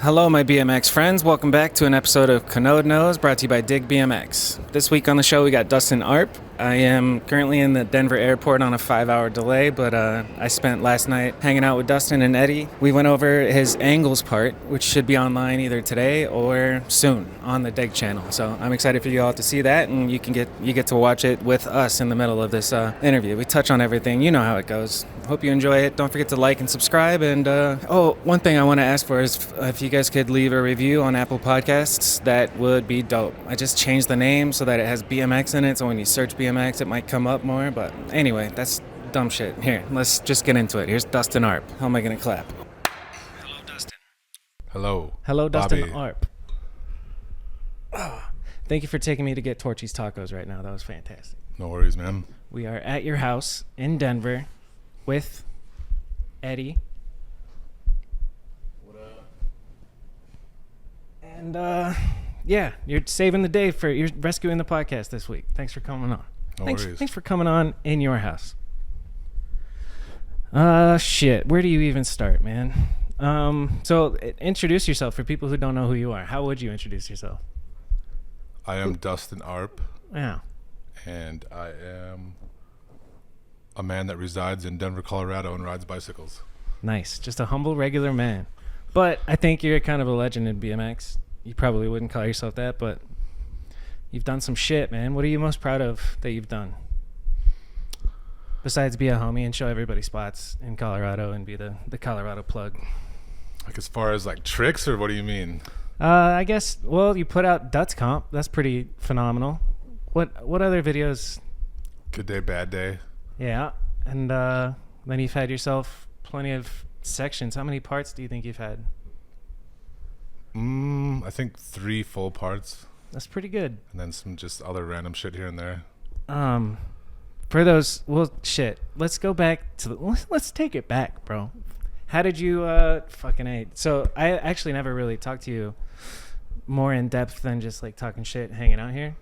Hello, my BMX friends. Welcome back to an episode of Kanode Knows, brought to you by Dig BMX. This week on the show, we got Dustin Arp. I am currently in the Denver airport on a 5-hour delay, but I spent last night hanging out with Dustin and Eddie. We went over his Angles part, which should be online either today or soon on the Dig channel. So I'm excited for you all to see that, and you get to watch it with us in the middle of this interview. We touch on everything. You know how it goes. Hope you enjoy it. Don't forget to like and subscribe. And one thing I want to ask for is if you guys could leave a review on Apple Podcasts, that would be dope. I just changed the name so that it has BMX in it, so when you search BMX, it might come up more. But anyway, that's dumb shit. Here, let's just get into it. Here's Dustin Arp. How am I going to clap? Hello, Dustin. Hello. Hello, Dustin Bobby. Arp. Oh, thank you for taking me to get Torchy's Tacos right now. That was fantastic. No worries, man. We are at your house in Denver with Eddie. What up? And yeah, you're saving the day you're rescuing the podcast this week. Thanks for coming on. No worries. Thanks for coming on in your house. Shit. Where do you even start, man? So introduce yourself for people who don't know who you are. How would you introduce yourself? I am Dustin Arp, Yeah. and I am a man that resides in Denver, Colorado, and rides bicycles. Nice. Just a humble, regular man. But I think you're kind of a legend in BMX. You probably wouldn't call yourself that, but you've done some shit, man. What are you most proud of that you've done? Besides be a homie and show everybody spots in Colorado and be the Colorado plug. Like as far as like tricks, or what do you mean? I guess, well, you put out Duts Comp. That's pretty phenomenal. What other videos? Good day, bad day. Yeah. And then you've had yourself plenty of sections. How many parts do you think you've had? I think 3 full parts, That's pretty good. and then some just other random shit here and there. For those, well, shit. Let's go back to let's take it back, bro. How did you fucking A? So I actually never really talked to you more in depth than just like talking shit, hanging out here.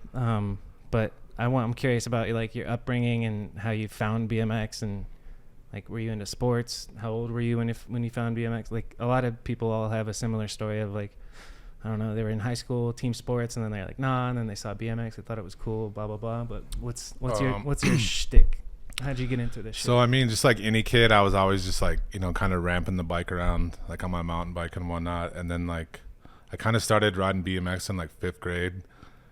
But I'm curious about like your upbringing and how you found BMX, and like, were you into sports? How old were you when you found BMX? Like, a lot of people all have a similar story of like, I don't know, they were in high school, team sports, and then they're like, nah, and then they saw BMX, they thought it was cool, blah blah blah. But what's your shtick? How'd you get into this shit? So I mean, just like any kid, I was always just like, kind of ramping the bike around, like on my mountain bike and whatnot. And then like, I kind of started riding BMX in like 5th grade,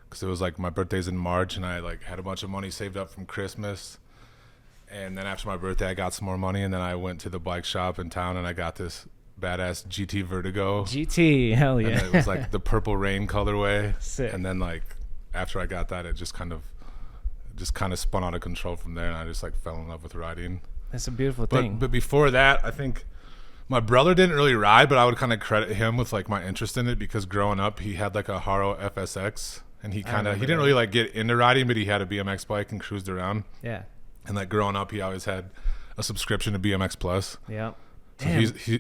because it was like my birthday's in March, and I like had a bunch of money saved up from Christmas. And then after my birthday, I got some more money, and then I went to the bike shop in town, and I got this badass GT Vertigo. GT, hell yeah. And it was like the Purple Rain colorway. Sick. And then like after I got that, it just kind of spun out of control from there, and I just like fell in love with riding. That's a beautiful thing. But before that, I think my brother didn't really ride, but I would kind of credit him with like my interest in it, because growing up he had like a Haro FSX, and he didn't really like get into riding, but he had a BMX bike and cruised around. Yeah. And like growing up, he always had a subscription to BMX Plus. Yeah.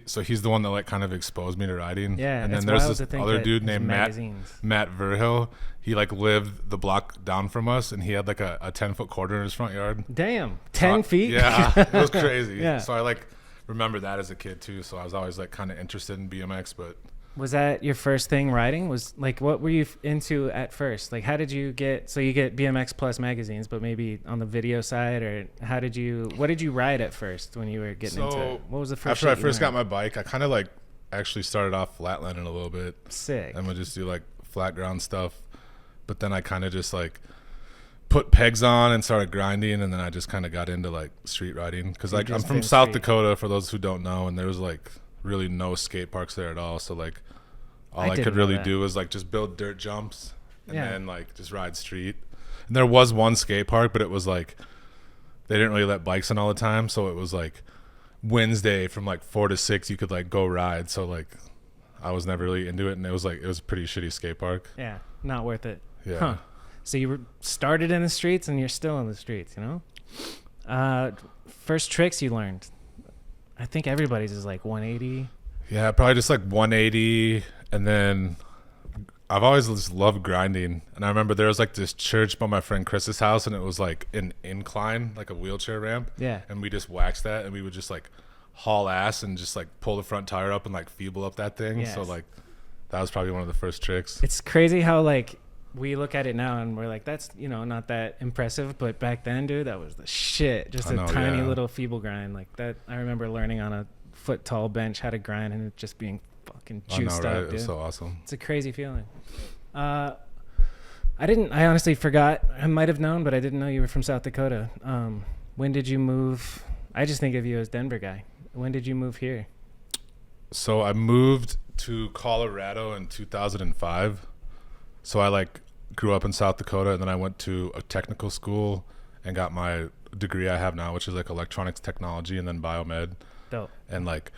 So he's the one that like kind of exposed me to riding. Yeah. And then wild there's to this think other that dude his named magazines. Matt Verhill. He like lived the block down from us, and he had like a 10-foot quarter in his front yard. Damn. 10 feet? Yeah. It was crazy. Yeah. So I like remember that as a kid too. So I was always like kind of interested in BMX, but. Was that your first thing riding? Was like, what were you into at first? Like, how did you get, so you get BMX Plus magazines, but maybe on the video side, or what did you ride at first when you were getting into it? What was the first After I first got my bike, I kind of like actually started off flatlanding a little bit. Sick. And would just do like flat ground stuff. But then I kind of just like put pegs on and started grinding, and then I just kind of got into like street riding, because like I'm from South Dakota, for those who don't know, and there was like really no skate parks there at all. So like all I could really do was like just build dirt jumps and then like just ride street. And there was one skate park, but it was like they didn't really let bikes in all the time, so it was like Wednesday from like 4 to 6 you could like go ride. So like I was never really into it, and it was a pretty shitty skate park. Yeah, not worth it. Yeah. Huh. So you started in the streets, and you're still in the streets, you know? First tricks you learned. I think everybody's is like 180. Yeah, probably just like 180. And then I've always just loved grinding. And I remember there was like this church by my friend Chris's house, and it was like an incline, like a wheelchair ramp. Yeah. And we just waxed that, and we would just like haul ass and just like pull the front tire up and like feeble up that thing. Yes. So like That was probably one of the first tricks. It's crazy how like we look at it now and we're like, that's, you know, not that impressive, but back then, dude, that was the shit. Just a tiny little feeble grind like that. I remember learning on a foot tall bench how to grind and it just being fucking juiced up, dude. It's so awesome. It's a crazy feeling. I honestly forgot. I might have known, but I didn't know you were from South Dakota. When did you move? I just think of you as Denver guy. When did you move here? So I moved to Colorado in 2005. So I like grew up in South Dakota, and then I went to a technical school and got my degree I have now, which is like electronics technology and then biomed. Dope. And like,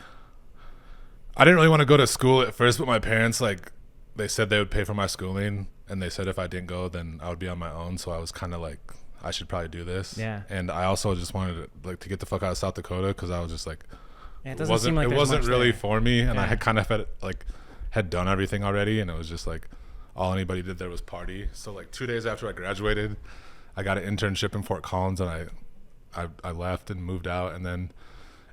I didn't really want to go to school at first, but my parents, like, they said they would pay for my schooling, and they said if I didn't go, then I would be on my own. So I was kind of like, I should probably do this. Yeah. And I also just wanted to get the fuck out of South Dakota, because I was just like, it wasn't really for me, and yeah. I had kind of had done everything already, and it was just like all anybody did there was party. So like 2 days after I graduated, I got an internship in Fort Collins, and I left and moved out, and then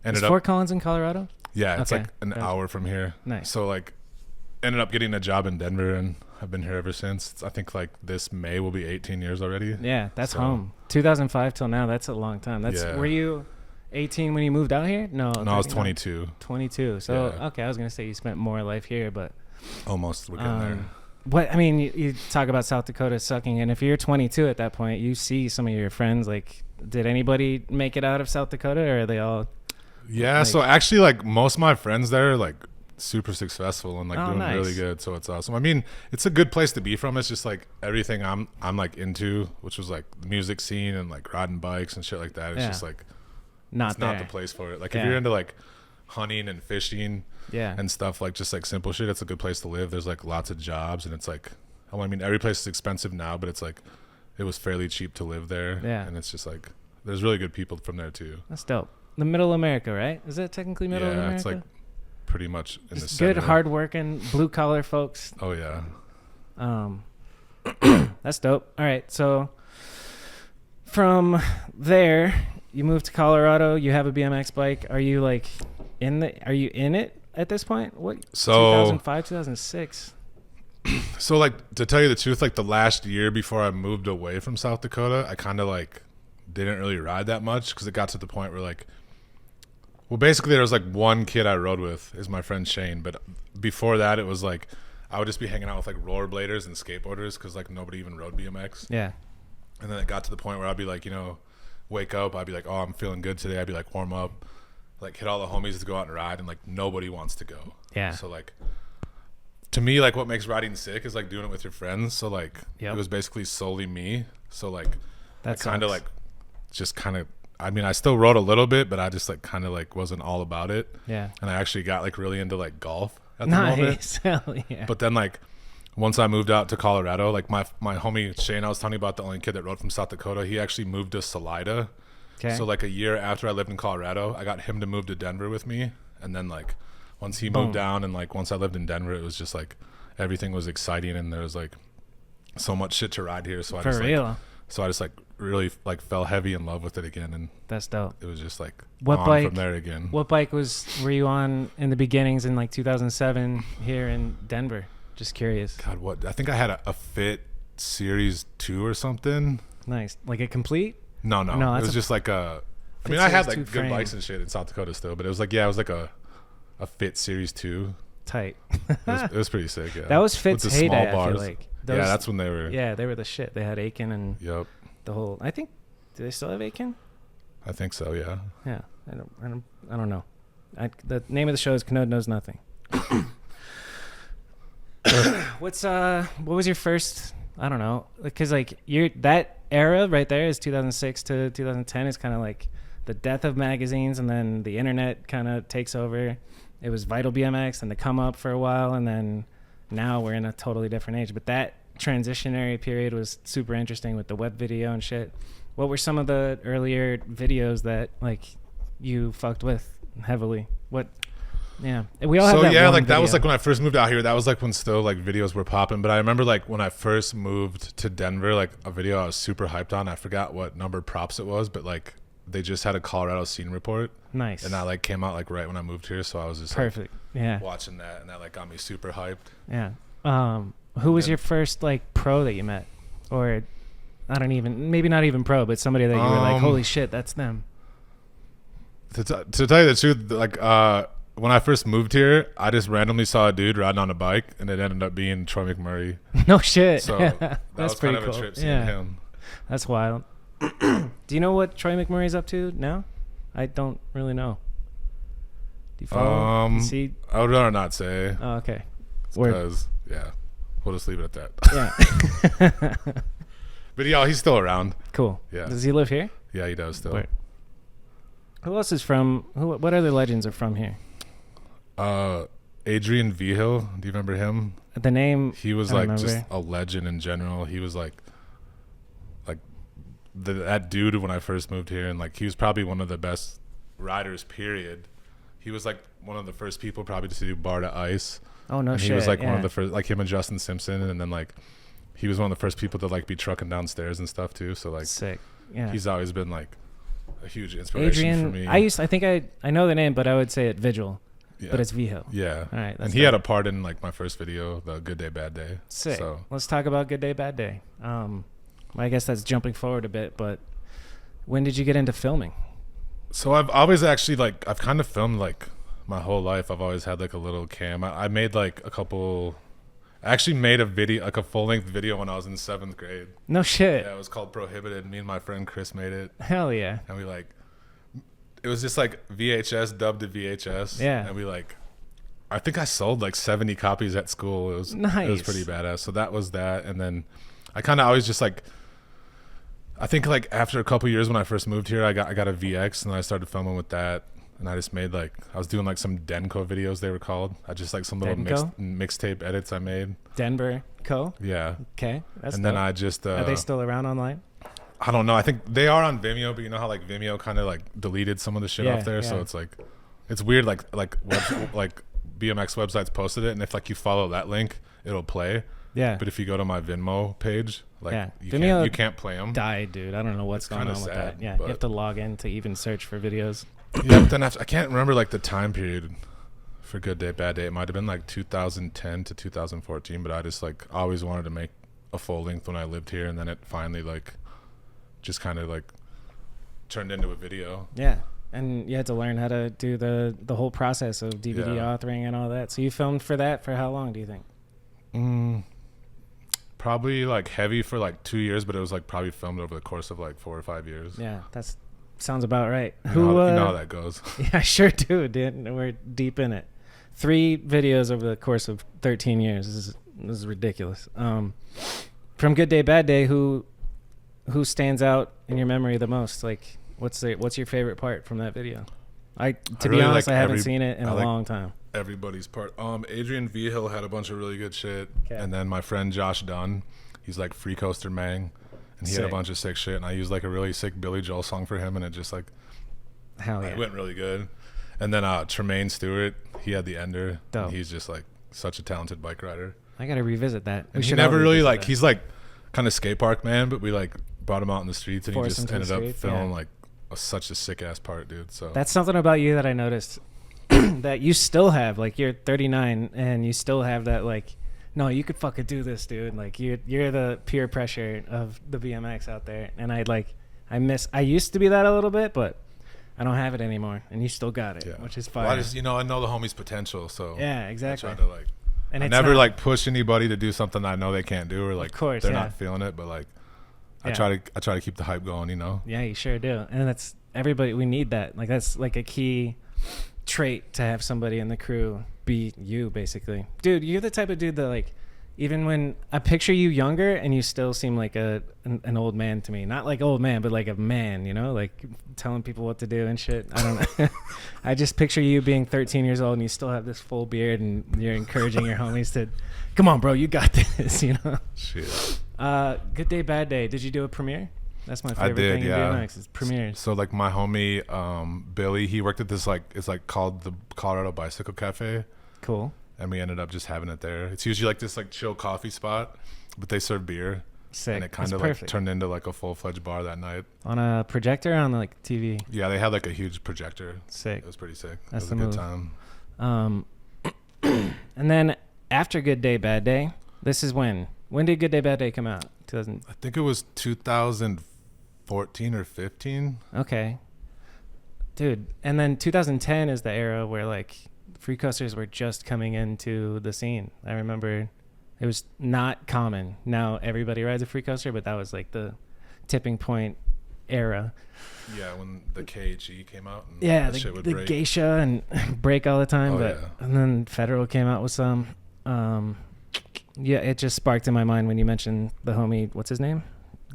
ended up Fort Collins in Colorado. Yeah, it's like an hour from here. Nice. So like ended up getting a job in Denver, and I've been here ever since. I think like this May will be 18 years already. Yeah, that's home. 2005 till now. That's a long time. Were you 18 when you moved out here? No, I was 22. 22. So okay, I was gonna say you spent more life here, but almost. We're getting there. What I mean, you talk about South Dakota sucking, and if you're 22 at that point, you see some of your friends. Like, did anybody make it out of South Dakota, or are they all? Yeah, so actually, like most of my friends there are like super successful and like doing nice. Really good. So it's awesome. I mean, it's a good place to be from. It's just like everything I'm like into, which was like the music scene and like riding bikes and shit like that. It's just like not the place for it. Like if you're into like hunting and fishing and stuff, like just like simple shit, it's a good place to live. There's like lots of jobs, and it's like, I mean, every place is expensive now, but it's like it was fairly cheap to live there. Yeah, and it's just like there's really good people from there too. That's dope. The middle America, right? Is it technically middle America? Yeah, it's like pretty much in the center. Good, hardworking, blue collar folks. Oh yeah. That's dope. All right, so from there, you moved to Colorado. You have a BMX bike. Are you like Are you in it at this point? What? So 2005, 2006. So like to tell you the truth, like the last year before I moved away from South Dakota, I kind of like didn't really ride that much, because it got to the point where like, well, basically there was like one kid I rode with, is my friend Shane, but before that it was like I would just be hanging out with like rollerbladers and skateboarders, because like nobody even rode BMX. Yeah. And then it got to the point where I'd be like, you know, wake up, I'd be like, oh, I'm feeling good today. I'd be like, warm up, like hit all the homies to go out and ride, and like nobody wants to go. Yeah. So like to me, like what makes riding sick is like doing it with your friends. So like it was basically solely me. So like that kind of like just kind of, I mean, I still rode a little bit, but I just like kind of like wasn't all about it. Yeah. And I actually got like really into like golf at the moment. Hell yeah. But then like once I moved out to Colorado, like my homie Shane, I was telling you about, the only kid that rode from South Dakota, he actually moved to Salida. Okay. So like a year after I lived in Colorado, I got him to move to Denver with me. And then like once he moved down, and like once I lived in Denver, it was just like everything was exciting, and there was like so much shit to ride here. So I just like really like fell heavy in love with it again, and that's dope. It was just like what bike from there again. What bike were you on in the beginnings in like 2007 here in Denver? Just curious. God, what? I think I had a Fit Series 2 or something. Nice. Like a complete? No. It was just like a. I mean, I had like good bikes and shit in South Dakota still, but it was like it was like a Fit Series 2. Tight. it was pretty sick. Yeah. That was Fit's heyday. Small bars. I feel like. That's when they were. Yeah, they were the shit. They had Aiken and the whole. I think. Do they still have Aiken? I think so. Yeah. Yeah. I don't know. The name of the show is Kanode Knows Nothing. What was your first? I don't know, because like that era right there is 2006 to 2010 is kind of like the death of magazines, and then the internet kind of takes over. It was Vital BMX and the Come Up for a while, and then now we're in a totally different age. But that transitionary period was super interesting with the web video and shit. What were some of the earlier videos that like you fucked with heavily? What? Yeah, we all have that. Yeah, like video. That was like when I first moved out here. That was like when still like videos were popping. But I remember like when I first moved to Denver, like a video I was super hyped on. I forgot what number props it was, but like they just had a Colorado scene report. Nice. And that like came out like right when I moved here, so I was just perfect. watching that, and that like got me super hyped. Yeah. Who was your first like pro that you met, or maybe not even pro, but somebody that you were like, holy shit, that's them. To tell you the truth, like when I first moved here, I just randomly saw a dude riding on a bike, and it ended up being Troy McMurray. No shit. So that was pretty kind of cool. a trip seeing him. That's wild. Do you know what Troy McMurray's up to now? I don't really know. Do you follow? You see? I would rather not say. Oh, okay. Because we'll just leave it at that. Yeah. But he's still around. Cool. Yeah. Does he live here? Yeah, he does still. Where? Who else is from? What other legends are from here? Adrian Vigil. Do you remember him? The name. He was like just a legend in general. He was like that dude when I first moved here, and like he was probably one of the best riders. Period. He was like one of the first people probably to do bar to ice. Oh no shit. He was like one of the first, like him and Justin Simpson, and then like he was one of the first people to like be trucking downstairs and stuff too. So like sick. Yeah. He's always been like a huge inspiration for me. I think I know the name, but I would say it Vigil. Yeah. But it's Vigil. Yeah. All right. And he had a part in like my first video, the Good Day Bad Day. Sick. So let's talk about Good Day Bad Day. I guess that's jumping forward a bit, but when did you get into filming? So I've always actually like I've kind of filmed like my whole life. I've always had like a little cam. I made like I actually made a video, like a full-length video when I was in 7th grade. No shit. Yeah, it was called Prohibited. Me and my friend Chris made it. Hell yeah. And it was just like VHS dubbed to VHS. Yeah. And we I think I sold like 70 copies at school. It was nice. It was pretty badass. So that was that. And then I kind of always just like, I think like after a couple years when I first moved here, I got a VX, and I started filming with that. And I just made I was doing like some Denko videos, they were called. I just like some little mixtape edits I made. Denver Co. Yeah. Okay. That's and dope. then I just are they still around online? I don't know. I think they are on Vimeo, but you know how like Vimeo kind of like deleted some of the shit off there, so it's like it's weird. Like like BMX websites posted it, and if like you follow that link, it'll play. Yeah. But if you go to my Venmo page, Vimeo you can't play them. Died, dude. I don't know what's going on with that. Yeah. You have to log in to even search for videos. Yeah. But then I can't remember like the time period for Good Day Bad Day. It might have been like 2010 to 2014, but I just like always wanted to make a full length when I lived here, and then it finally like just kind of like turned into a video. Yeah. And you had to learn how to do the whole process of DVD authoring and all that. So you filmed for that for how long, do you think? Probably like heavy for like 2 years, but it was like probably filmed over the course of like 4 or 5 years. Yeah, that sounds about right. You know how that goes. Yeah, I sure do, dude. We're deep in it. 3 videos over the course of 13 years. This is ridiculous. From Good Day Bad Day, who stands out in your memory the most? Like, what's your favorite part from that video? To be honest, I haven't seen it in a long time. Everybody's part. Adrian Vigil had a bunch of really good shit, and then my friend Josh Dunn, he's like Free Coaster Mang, and he had a bunch of sick shit, and I used like a really sick Billy Joel song for him, and it just like it went really good. And then Tremaine Stewart, he had the Ender. And he's just like such a talented bike rider. I gotta revisit that. And he never really like he's like kind of skate park man, but we like brought him out in the streets, and he just ended up filming like such a sick ass part, dude. So that's something about you that I noticed that you still have. Like, you're 39 and you still have that like, no, you could fucking do this, dude. Like, you're the peer pressure of the BMX out there, and I used to be that a little bit, but I don't have it anymore, and you still got it, which is fine. Well, I know the homie's potential, so yeah, exactly. I try to like, and I never like push anybody to do something I know they can't do, or like they're not feeling it, but like I try to keep the hype going, you know. Yeah, you sure do, and that's everybody. We need that. Like, that's like a key trait to have somebody in the crew be you, basically. Dude, you're the type of dude that like, even when I picture you younger and you still seem like an old man to me. Not like old man, but like a man, you know, like telling people what to do and shit. I don't know. I just picture you being 13 years old and you still have this full beard and you're encouraging your homies to, come on, bro, you got this, you know? Shit. Good Day, Bad Day. Did you do a premiere? That's my favorite thing in BMX is premieres. So like my homie Billy, he worked at this like, it's like called the Colorado Bicycle Cafe. Cool. And we ended up just having it there. It's usually like this like chill coffee spot, but they serve beer. Sick. And it kind of like turned into like a full-fledged bar that night. On a projector or on like TV? Yeah, they had like a huge projector. Sick. It was pretty sick. That's it was a good time. And then after Good Day, Bad Day, this is when? When did Good Day, Bad Day come out? 2000. I think it was 2014 or 15. Okay. Dude, and then 2010 is the era where like free coasters were just coming into the scene. I remember it was not common. Now everybody rides a free coaster, but that was like the tipping point era. Yeah, when the KHE came out. And yeah, shit would the break. geisha and break all the time. Oh, But yeah. and then Federal came out with some. Yeah, it just sparked in my mind when you mentioned the homie. What's his name?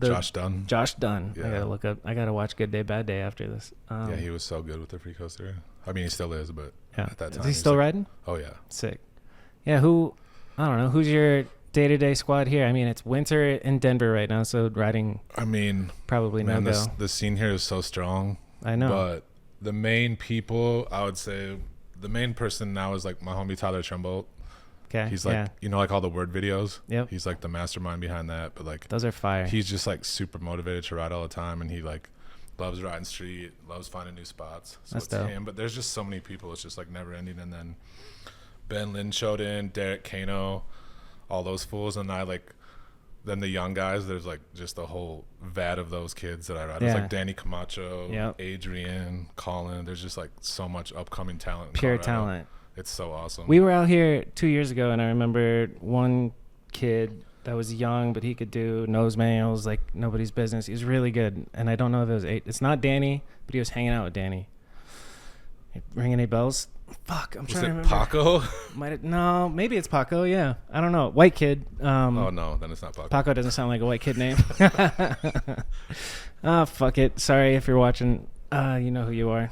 Josh Dunn. Josh Dunn. Yeah. I gotta look up. I gotta watch Good Day, Bad Day after this. Yeah, he was so good with the free coaster. I mean, he still is, but Yeah. at that time. Is he still riding? Oh, yeah. Sick. Yeah, I don't know. Who's your day-to-day squad here? I mean, it's winter in Denver right now, so riding I mean, probably man, no-go. the scene here is so strong. I know. But the main people, I would say, the main person now is like my homie Tyler Trumbolt. Okay. He's like, like all the word videos. Yep. He's like the mastermind behind that. But like, Those are fire. he's just like super motivated to ride all the time, and he like loves riding street, loves finding new spots. So That's it's dope. him. But there's just so many people. It's just like never ending. And then Ben Lynn showed in, Derek Kano, all those fools, and then the young guys. There's like just a whole vat of those kids that I ride. There's Yeah. like Danny Camacho, Yep. Adrian, Colin. There's just like so much upcoming talent. in Pure Colorado. talent. It's so awesome. We were out here 2 years ago, and I remember one kid that was young, but he could do nose manuals like nobody's business. He was really good, and I don't know if it was It's not Danny, but he was hanging out with Danny. Ring any bells? Fuck, I'm Was trying to it remember. Paco? No, maybe it's Paco. Yeah, I don't know. White kid. Oh no, then it's not Paco. Paco doesn't sound like a white kid name. Fuck it. Sorry if you're watching. You know who you are.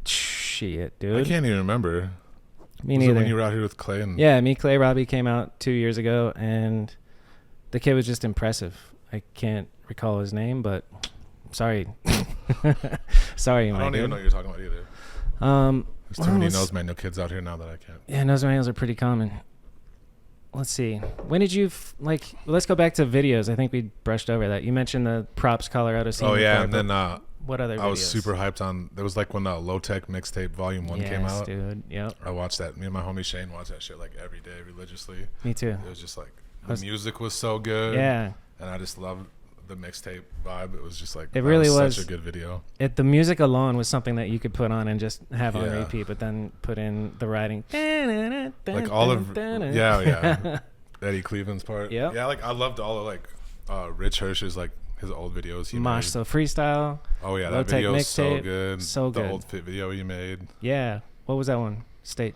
Shit, dude. I can't even remember. Me Was it neither. when you were out here with Clay and Yeah, me, Clay, Robbie came out 2 years ago, and the kid was just impressive. I can't recall his name, but sorry. Sorry, I my don't dude. even know what you're talking about either. There's too many nose manual kids out here now that I can't. Yeah, nose manuals are pretty common. Let's see. When did you let's go back to videos. I think we brushed over that. You mentioned the Props Colorado scene. Oh yeah, before, and then what other videos? I was super hyped on. There was like when the Low Tech Mixtape Volume 1 came out. Dude. Yep. I watched that. Me and my homie Shane watched that shit like every day religiously. Me too. It was just like the music was so good. Yeah. And I just loved the mixtape vibe. It was just like It really was such a good video. The music alone was something that you could put on and just have on Yeah. repeat, but then put in the writing. Like all of yeah. Eddie Cleveland's part. Yep. Yeah, like I loved all of like Rich Hirsch's like his old videos he Mosh, made. so freestyle. Oh yeah, Low that Tech video is so Mixtape, good. so the good. old fit video he made. Yeah. What was that one?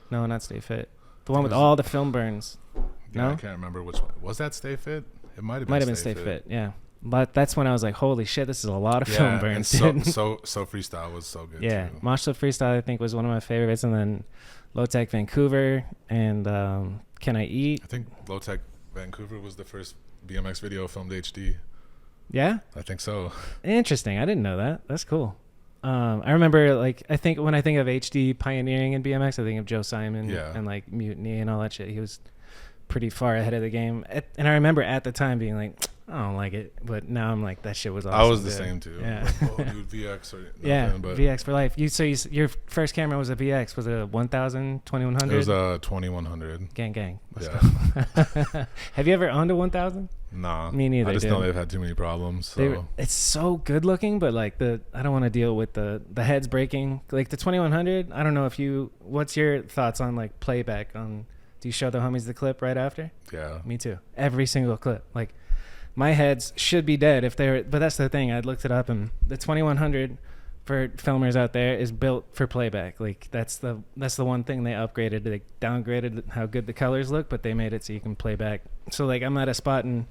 No, not Stay Fit. The one with was- all the film burns. Yeah, No? I can't remember which one. Was that Stay Fit? It might have been Stay Fit. Yeah. But that's when I was like, holy shit, this is a lot of film Yeah, burns. and dude. so freestyle was so good Yeah. too. Mosh, so freestyle I think was one of my favorites, and then Low Tech Vancouver and Can I Eat? I think Low Tech Vancouver was the first BMX video filmed HD. Yeah. I think so. Interesting. I didn't know that. That's cool. I remember, I think when I think of HD pioneering in BMX, I think of Joe Simon and like Mutiny and all that shit. He was pretty far ahead of the game. And I remember at the time being like, I don't like it, but now I'm like, that shit was awesome. I was the dude. same too. Yeah. Like, oh, dude, VX or nothing. Yeah, But VX for life. Your first camera was a VX. Was it a 1000, 2100? it was a 2100. Gang. Let's Yeah. go. Have you ever owned a 1000? Nah. Me neither, I just dude. know they've had too many problems. So. It's so good looking, but like I don't want to deal with the heads breaking. Like the 2100, I don't know what's your thoughts on like playback on, do you show the homies the clip right after? Yeah. Me too. Every single clip. Like my heads should be dead but that's the thing. I looked it up, and the 2100 for filmers out there is built for playback. Like that's the one thing they upgraded. They downgraded how good the colors look, but they made it so you can play back. So like I'm at a spot and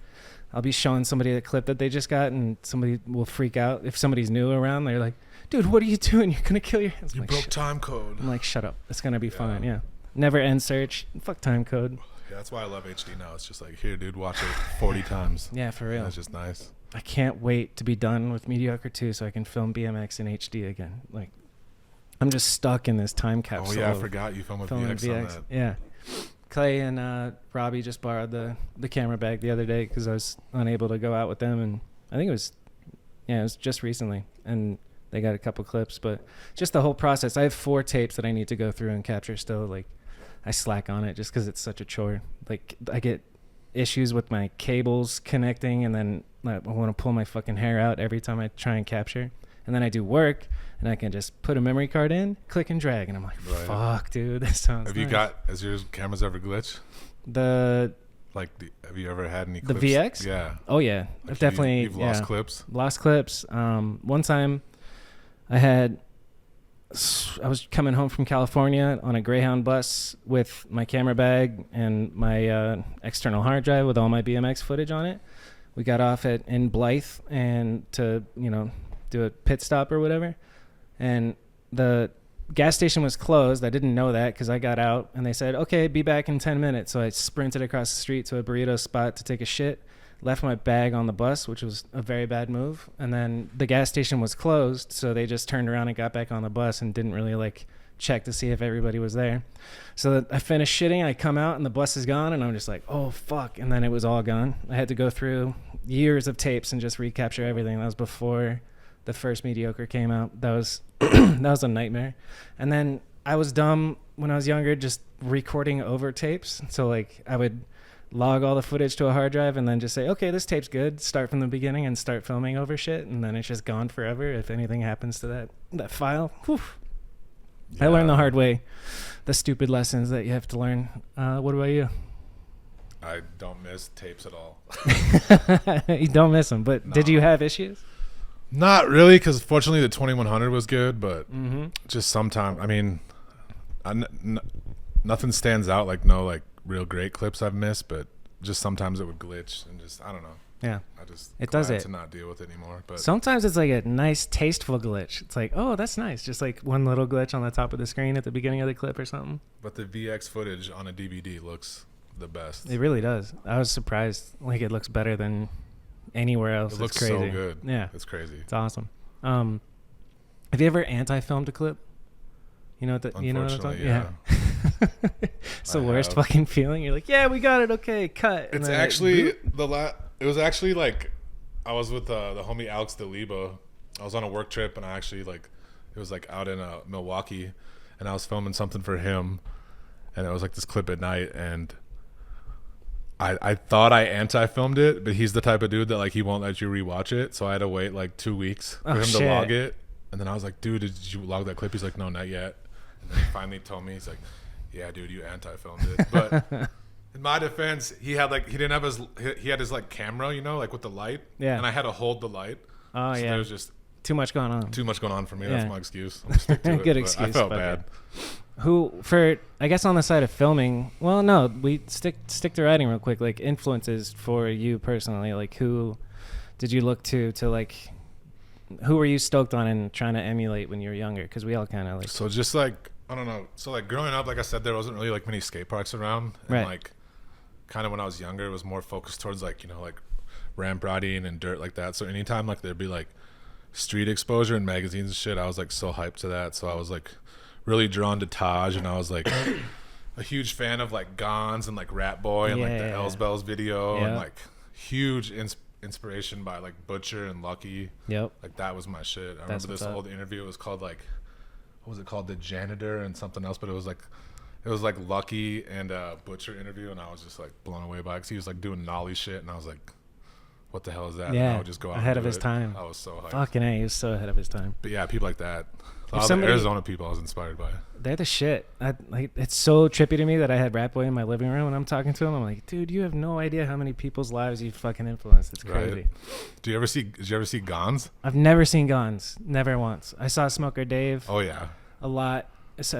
I'll be showing somebody a clip that they just got, and somebody will freak out. If somebody's new around, they're like, dude, what are you doing? You're going to kill your hands. You broke time code. I'm like, shut up. It's going to be fine. Yeah. Never end search. Fuck time code. Yeah, that's why I love HD now. It's just like, here, dude, watch it 40 times. Yeah, for real. That's just nice. I can't wait to be done with Mediocre 2 so I can film BMX in HD again. Like, I'm just stuck in this time capsule. Oh, yeah, I forgot you filmed with VX on that. Yeah. Clay and Robbie just borrowed the camera bag the other day because I was unable to go out with them, and I think it was just recently, and they got a couple clips, but just the whole process. I have 4 tapes that I need to go through and capture still. Like, I slack on it just because it's such a chore. Like I get issues with my cables connecting, and then I want to pull my fucking hair out every time I try and capture. And then I do work, and I can just put a memory card in, click and drag, and I'm like, fuck, dude, this sounds nice. Has your cameras ever glitched? Have you ever had any clips? The VX? Yeah. Oh, yeah. I've definitely. You've lost clips? Lost clips. One time I was coming home from California on a Greyhound bus with my camera bag and my external hard drive with all my BMX footage on it. We got off in Blythe and to, do a pit stop or whatever. And the gas station was closed. I didn't know that because I got out and they said, okay, be back in 10 minutes. So I sprinted across the street to a burrito spot to take a shit, left my bag on the bus, which was a very bad move. And then the gas station was closed. So they just turned around and got back on the bus and didn't really check to see if everybody was there. So I finished shitting. I come out and the bus is gone and I'm just like, oh, fuck. And then it was all gone. I had to go through years of tapes and just recapture everything. That was before the first Mediocre came out. That was that was a nightmare. And then I was dumb when I was younger, just recording over tapes. So I would log all the footage to a hard drive and then just say, okay, this tape's good. Start from the beginning and start filming over shit. And then it's just gone forever if anything happens to that file. Whew. Yeah. I learned the hard way, the stupid lessons that you have to learn. What about you? I don't miss tapes at all. You don't miss them, but no. Did you have issues? Not really, because fortunately the 2100 was good, but just sometimes, nothing stands out no real great clips I've missed, but just sometimes it would glitch and just, I don't know. Yeah. I just it does it to not deal with it anymore. But sometimes it's a nice, tasteful glitch. It's oh, that's nice. Just one little glitch on the top of the screen at the beginning of the clip or something. But the VX footage on a DVD looks the best. It really does. I was surprised. It looks better than anywhere else. It looks crazy. So good. Yeah. It's crazy. It's awesome. Have you ever anti-filmed a clip? You know what I'm talking? Yeah. It's the worst fucking feeling. You're yeah, we got it. Okay, cut. It's actually it was actually I was with the homie Alex DeLiba. I was on a work trip and I actually it was out in Milwaukee, and I was filming something for him, and it was this clip at night, and I thought I anti-filmed it, but he's the type of dude that he won't let you rewatch it, so I had to wait 2 weeks for him to log it, and then I was dude, did you log that clip? He's no, not yet. And then he finally told me, he's yeah, dude, you anti-filmed it. But in my defense, he had he didn't have his camera, with the light, and I had to hold the light. Oh, so there was just too much going on. Too much going on for me. Yeah. That's my excuse. I'm gonna stick to it. Good excuse. I felt bad. I guess on the side of filming, well, no, we stick to writing real quick. Influences for you personally, who did you look to who were you stoked on and trying to emulate when you were younger? Because we all kind of So just I don't know. So growing up, I said, there wasn't really many skate parks around, and right. Kind of when I was younger, it was more focused towards ramp riding and dirt like that. So anytime there'd be street exposure in magazines and shit, I was so hyped to that. So I was really drawn to Taj, and I was a huge fan of Gons and Rat Boy and the Hells Bells video, and huge inspiration by Butcher and Lucky. Yep. That was my shit. I remember this old interview. It was called what was it called? The Janitor and something else, but it was Lucky and Butcher interview, and I was just blown away by it because he was doing nollie shit, and I was what the hell is that? Yeah, and I would just go out ahead of his time. I was so hyped. Fucking A, he was so ahead of his time. But yeah, people like that. A lot of the Arizona people I was inspired by. They're the shit. It's so trippy to me that I had Rat Boy in my living room and I'm talking to him. I'm dude, you have no idea how many people's lives you fucking influenced. It's crazy. Right. Did you ever see Gons? I've never seen Gons. Never once. I saw Smoker Dave. Oh yeah. A lot. So,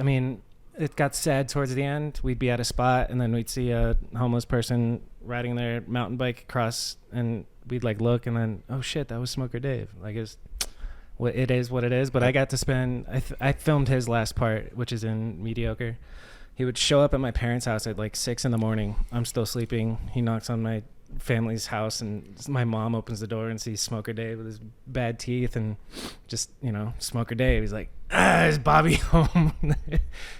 it got sad towards the end. We'd be at a spot and then we'd see a homeless person riding their mountain bike across, and we'd look, and then, oh shit, that was Smoker Dave. It is what it is. But I got to spend, I filmed his last part, which is in Mediocre. He would show up at my parents' house at 6 a.m. I'm still sleeping. He knocks on my family's house, and my mom opens the door and sees Smoker Dave with his bad teeth and just, Smoker Dave. He's is Bobby home?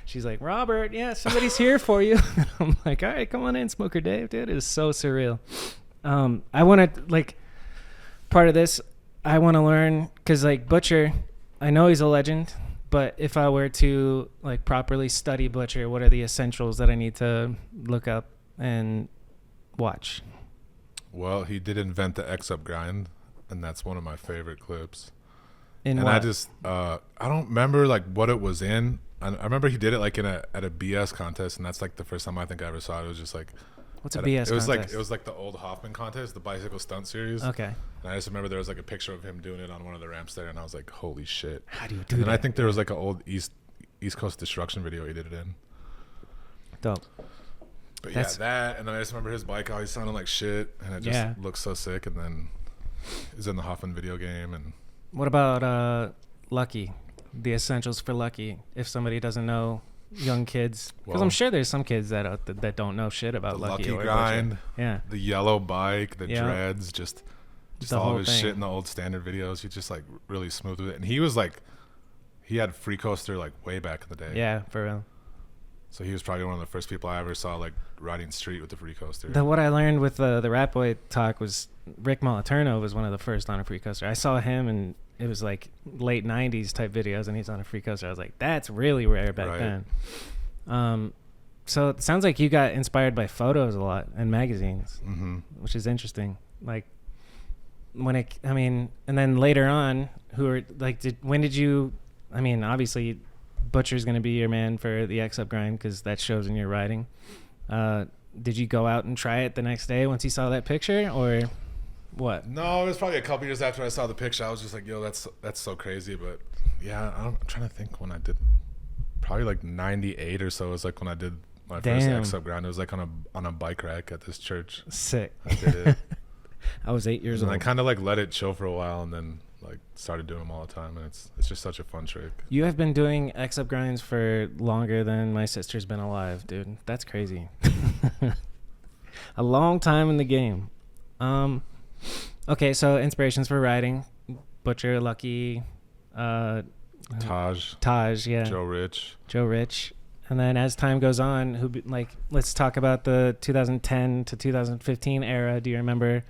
She's Robert, yeah, somebody's here for you. I'm all right, come on in, Smoker Dave. Dude, it is so surreal. I want to, part of this, I want to learn, because Butcher, I know he's a legend, But if I were to like properly study Butcher, what are the essentials that I need to look up and watch? Well, he did invent the X-Up grind, and that's one of my favorite clips. In and what? I just I don't remember like what it was in. I remember he did it like at a BS contest, and that's like the first time I think I ever saw it. It was just like, what's a BS contest? It was like the old Hoffman contest, the bicycle stunt series. Okay. And I just remember there was like a picture of him doing it on one of the ramps there, and I was like, holy shit. How do you do that? And I think there was like an old East Coast Destruction video he did it in. Dope. But yeah, that, and then I just remember his bike always sounded like shit, and it just looked so sick. And then he's in the Hoffman video game. And what about Lucky? The essentials for Lucky, if somebody doesn't know, young kids, because I'm sure there's some kids that don't know shit about the Lucky or grind, Butcher. Yeah, the yellow bike, the dreads, just all his thing. Shit in the old standard videos. He just like really smooth with it, and he was like, he had Free Coaster like way back in the day. Yeah, for real. So he was probably one of the first people I ever saw like riding street with the Free Coaster. What I learned with the Rat Boy talk was Rick Moliterno was one of the first on a Free Coaster. I saw him, and it was like late 90s type videos, and he's on a Free Coaster. I was like, that's really rare back then. So it sounds like you got inspired by photos a lot and magazines, which is interesting. Like and then later on, when did you, obviously Butcher's going to be your man for the X-Up grind because that shows in your riding. Did you go out and try it the next day once you saw that picture, or what? No, it was probably a couple years after I saw the picture. I was just like, yo, that's so crazy. But yeah, I'm trying to think when I did, probably like 98 or so is like when I did my first X-Up grind. It was like on a bike rack at this church. Sick. I did it. I was 8 years old. And I kind of like let it chill for a while, and then like started doing them all the time, and it's just such a fun trick. You have been doing X-Up grinds for longer than my sister's been alive, dude. That's crazy. A long time in the game. Okay, so inspirations for riding: Butcher, Lucky, Taj, yeah, Joe Rich, and then as time goes on, let's talk about the 2010 to 2015 era. Do you remember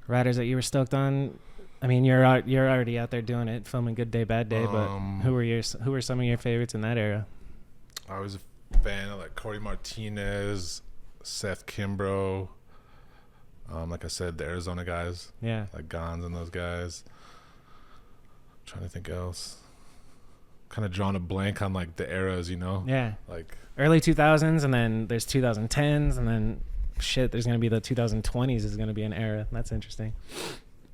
riders that you were stoked on? You're already out there doing it, filming Good Day, Bad Day. But who were some of your favorites in that era? I was a fan of like Corey Martinez, Seth Kimbrough. Like I said, the Arizona guys. Yeah. Like Gons and those guys. I'm trying to think else. Kind of drawing a blank on like the eras, Yeah. Like early 2000s, and then there's 2010s, and then there's going to be the 2020s is going to be an era. That's interesting.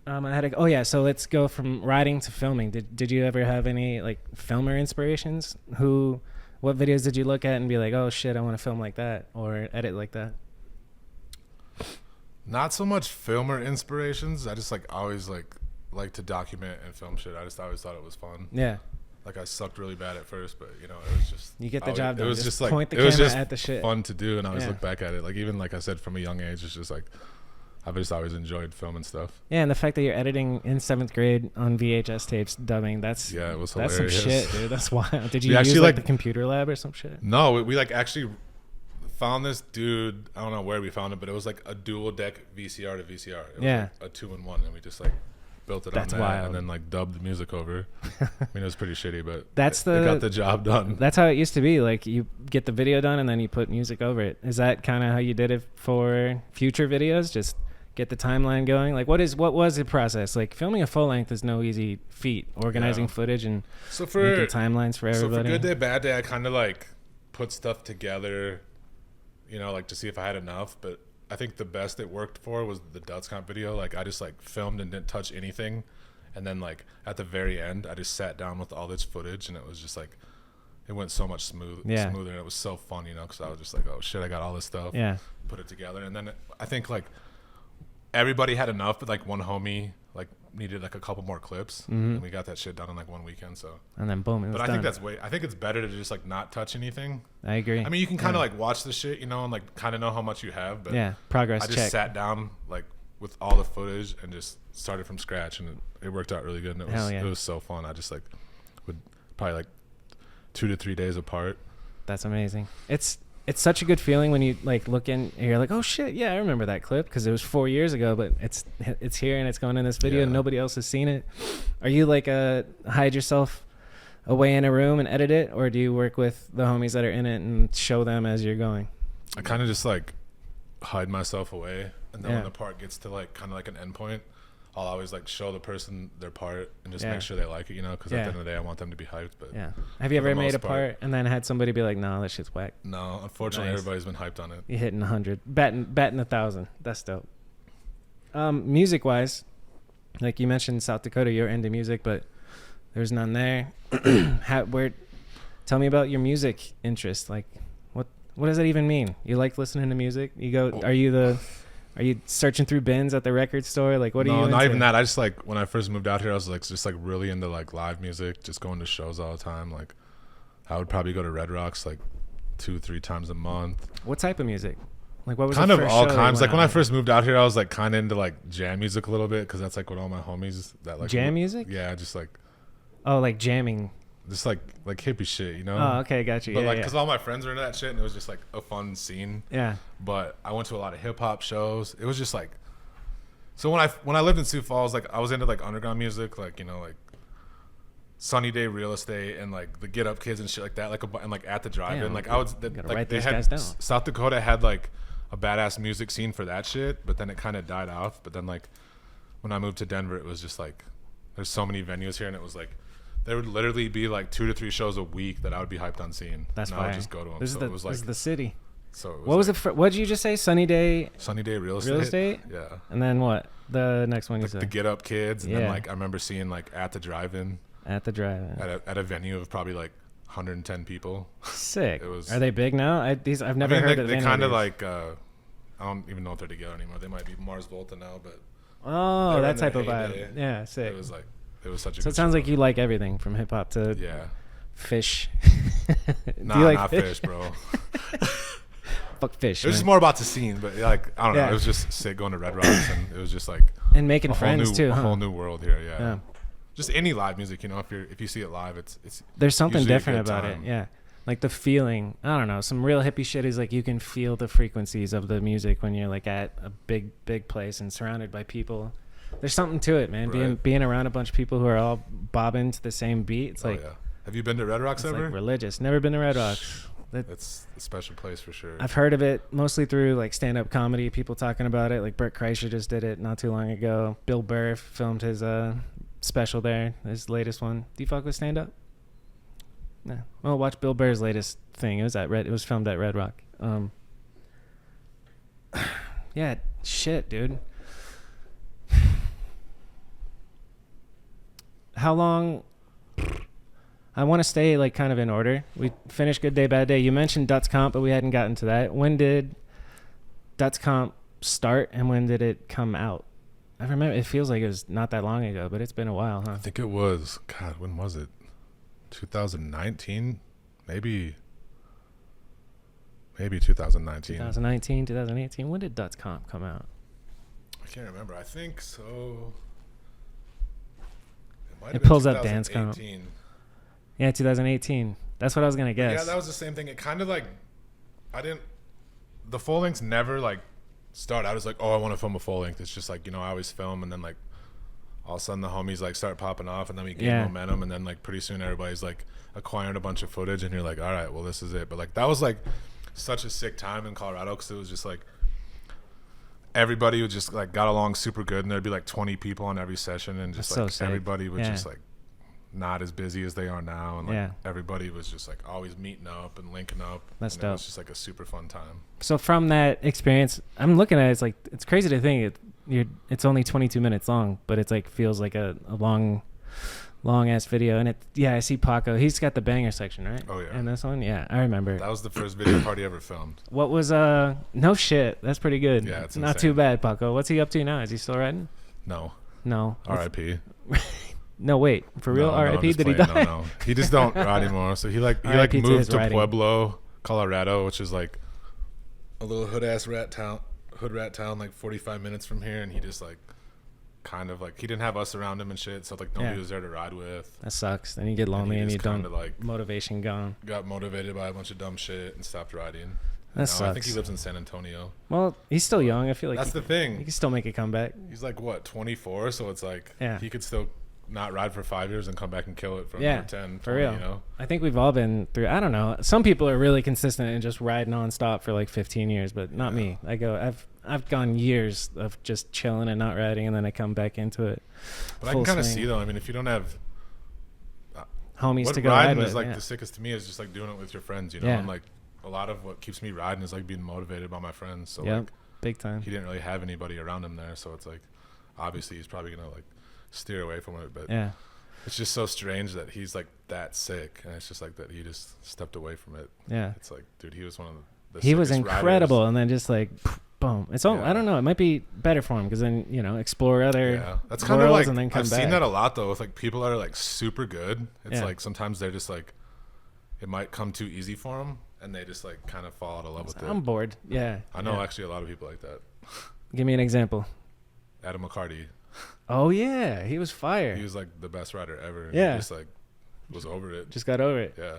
So let's go from riding to filming. Did you ever have any like filmer inspirations? What videos did you look at and be like, oh shit, I want to film like that or edit like that? Not so much filmer inspirations. I just like always like to document and film shit. I just always thought it was fun. Yeah. Like I sucked really bad at first, but it was just you get the job done. It was just like point the camera at the shit. Fun to do, and I always look back at it. Like even like I said, from a young age, it's just like I've just always enjoyed filming stuff. Yeah, and the fact that you're editing in 7th grade on VHS tapes, dubbing, it was hilarious. That's some shit, dude. That's wild. Did you use like the computer lab or some shit? No, we like actually found this dude. I don't know where we found it, but it was like a dual deck VCR to VCR. It was like a 2-in-1, and we just like built it on that wild. And then like dubbed the music over. It was pretty shitty, but it got the job done. That's how it used to be. Like you get the video done and then you put music over it. Is that kind of how you did it for future videos? Just get the timeline going? Like what was the process? Like filming a full length is no easy feat. Organizing footage and making timelines for everybody. So for Good Day, Bad Day, I kind of like put stuff together, like to see if I had enough. But I think the best it worked for was the Duts Comp video. Like I just like filmed and didn't touch anything. And then like at the very end, I just sat down with all this footage, and it was just like, it went so much smoother. And it was so fun, because I was just like, oh shit, I got all this stuff. Yeah. Put it together. And then I think like everybody had enough, but like one homie like needed like a couple more clips, and we got that shit done in like one weekend. So and then boom, but I think I think it's better to just like not touch anything. I agree. You can kind of like watch the shit, and like kind of know how much you have, but progress. I just sat down like with all the footage and just started from scratch, and it worked out really good. And it was so fun. I just like would probably like 2 to 3 days apart. That's amazing. It's such a good feeling when you like look in and you're like, oh shit, yeah, I remember that clip because it was 4 years ago, but it's here and it's going in this video and nobody else has seen it. Are you like a hide yourself away in a room and edit it, or do you work with the homies that are in it and show them as you're going? I kind of just like hide myself away, and then when the part gets to like kind of like an end point, I'll always like show the person their part and just make sure they like it, you know, because at the end of the day I want them to be hyped. But have you ever made a part and then had somebody be like, no, that shit's whack? No, unfortunately. Everybody's been hyped on it. You're hitting 100, batting 1,000. That's dope. Music wise, like you mentioned South Dakota, you're into music, but there's none there. Tell me about your music interest. Like what does that even mean? You like listening to music? You go, are you searching through bins at the record store? Like, what are you into? No, not even that. I just like, when I first moved out here, I was like, just like really into like live music, just going to shows all the time. Like, I would probably go to Red Rocks like 2-3 times a month. What type of music? Like, what was kind the of first all show kinds. Like when I first moved out here, I was like kind of into like jam music a little bit, because that's like what all my homies that like jam music. Yeah, just like like jamming. Just like hippie shit, you know? Oh, okay, got you. But like, because all my friends were into that shit, and it was just like a fun scene. Yeah. But I went to a lot of hip hop shows. It was just like, so when I lived in Sioux Falls, like I was into like underground music, like, you know, like Sunny Day Real Estate and like the Get Up Kids and shit like that, like and like At the Drive-In. Like I was like, they had South Dakota had like a badass music scene for that shit, but then it kind of died off. But then like when I moved to Denver, it was just like there's so many venues here, and it was like there would literally be like 2 to 3 shows a week that I would be hyped on seeing. That's fine. I would just go to them. This is the city. So it was what was it? What did you just say? Sunny Day Real Estate. Real Estate. Yeah. And then what? The next one you said. The Get Up Kids, and then like I remember seeing like At the Drive-In. At the Drive-In. At a venue of probably like 110 people. Sick. It was. Are they big now? I've never heard of them. They kind of like I don't even know if they're together anymore. They might be Mars Volta now, but. Oh, that type of vibe. Yeah, sick. It was like. It was such a. So it sounds like you like everything from hip hop to fish. Nah, do you like not fish, bro. Fuck fish. It was just more about the scene, but like I don't know. It was just sick going to Red Rocks, and it was just like and making friends too. A whole new world here. Yeah. Just any live music, you know. If you see it live, it's there's something different about it. Yeah. Like the feeling, I don't know, some real hippie shit is like you can feel the frequencies of the music when you're like at a big place and surrounded by people. There's something to it, man. Right. Being around a bunch of people who are all bobbing to the same beat. It's like, have you been to Red Rocks ever? Like religious. Never been to Red Rocks. It's a special place for sure. I've heard of it mostly through like stand-up comedy, people talking about it. Like Bert Kreischer just did it not too long ago. Bill Burr filmed his special there, his latest one. Do you fuck with stand-up? No. Well, watch Bill Burr's latest thing. It was filmed at Red Rock. Yeah, shit, dude. How long? I want to stay like kind of in order. We finished Good Day, Bad Day. You mentioned Dutz Comp, but we hadn't gotten to that. When did Dutz Comp start, and when did it come out? I remember it feels like it was not that long ago, but it's been a while, huh? I think it was. God, when was it? 2019, maybe 2019. 2019, 2018. When did Dutz Comp come out? I can't remember. I think so. It pulls up Dance Comp. Yeah, 2018. That's what I was gonna guess. Yeah, that was the same thing. It kind of like, the full lengths never like start out as like, oh, I want to film a full length. It's just like, you know, I always film, and then like all of a sudden the homies like start popping off, and then we gain momentum, and then like pretty soon everybody's like acquiring a bunch of footage, and you're like, all right, well this is it. But like that was like such a sick time in Colorado, because it was just like everybody would just like got along super good, and there'd be like 20 people on every session, and just like everybody was just like not as busy as they are now, and like everybody was just like always meeting up and linking up. That's and dope. It was just like a super fun time. So from that experience, I'm looking at it, it's like, it's crazy to think it's only 22 minutes long, but it's like feels like a long ass video. And I see Paco, he's got the banger section, right? Oh yeah. And this one, I remember. That was the first video party ever filmed. What was no shit, that's pretty good. Yeah, it's not insane. too bad. Paco, what's he up to now? Is he still riding? No. R.I.P. No, wait, for real? R.I.P. Did he die? No, he just don't ride anymore. So he moved to Pueblo, Colorado, which is like a little hood rat town, like 45 minutes from here, and he just like kind of like, he didn't have us around him and shit, so like nobody was there to ride with. That sucks. Then you get lonely, and you don't, like motivation gone. Got motivated by a bunch of dumb shit and stopped riding. That sucks. I think he lives in San Antonio. Well, he's still young. I feel like that's the thing. He can still make a comeback. He's like what, 24? So it's like he could still not ride for 5 years and come back and kill it for Yeah, another 10, for 20, real. you know? I think we've all been through. I don't know. Some people are really consistent and just ride nonstop for like 15 years, but not me. I've gone years of just chilling and not riding, and then I come back into it. But I can kind of see though. I mean, if you don't have homies to go riding ride is with, like the sickest to me is just like doing it with your friends, you know. Yeah. And like a lot of what keeps me riding is like being motivated by my friends. So Yep, like big time. he didn't really have anybody around him there, so it's like obviously he's probably gonna like steer away from it. But Yeah, it's just so strange that he's like that sick, and it's just like that he just stepped away from it. yeah. It's like, dude, he was one of the He was sickest incredible, riders. and then just like boom. It's all I don't know. It might be better for him because then explore other That's kind of worlds like and then come I've back. seen that a lot though with like people that are like super good. It's Yeah. like sometimes they're just like it might come too easy for them, and they just like kind of fall out of love with I'm it. bored. Yeah, I know yeah. actually a lot of people like that. Give me an example. Adam McCarty, Oh yeah, he was fire. he was like the best rider ever. Yeah. He just like was over it. Just got over it. Yeah.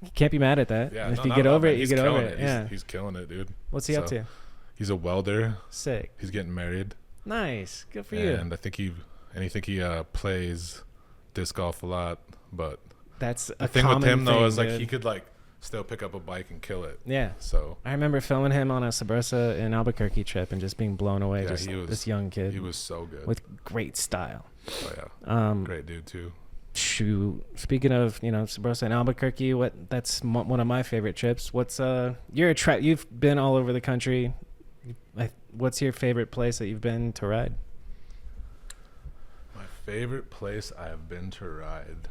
You can't be mad at that. Yeah. And if no, you not get at all, over man. it, you He's get over killing it. He's, Yeah. he's killing it, dude. What's he up to? He's a welder. Sick. He's getting married. Nice. Good for you. And I think he plays disc golf a lot, but That's the a thing with common him though thing, is like dude. he could like still pick up a bike and kill it. Yeah. So I remember filming him on a Sabrosa in Albuquerque trip and just being blown away. Yeah, just he was- this young kid he was so good. with great style. Oh yeah, Um, great dude too. Shoot. Speaking of, Sabrosa and Albuquerque, that's one of my favorite trips. What's you've been all over the country. What's your favorite place that you've been to ride? My favorite place I have been to ride.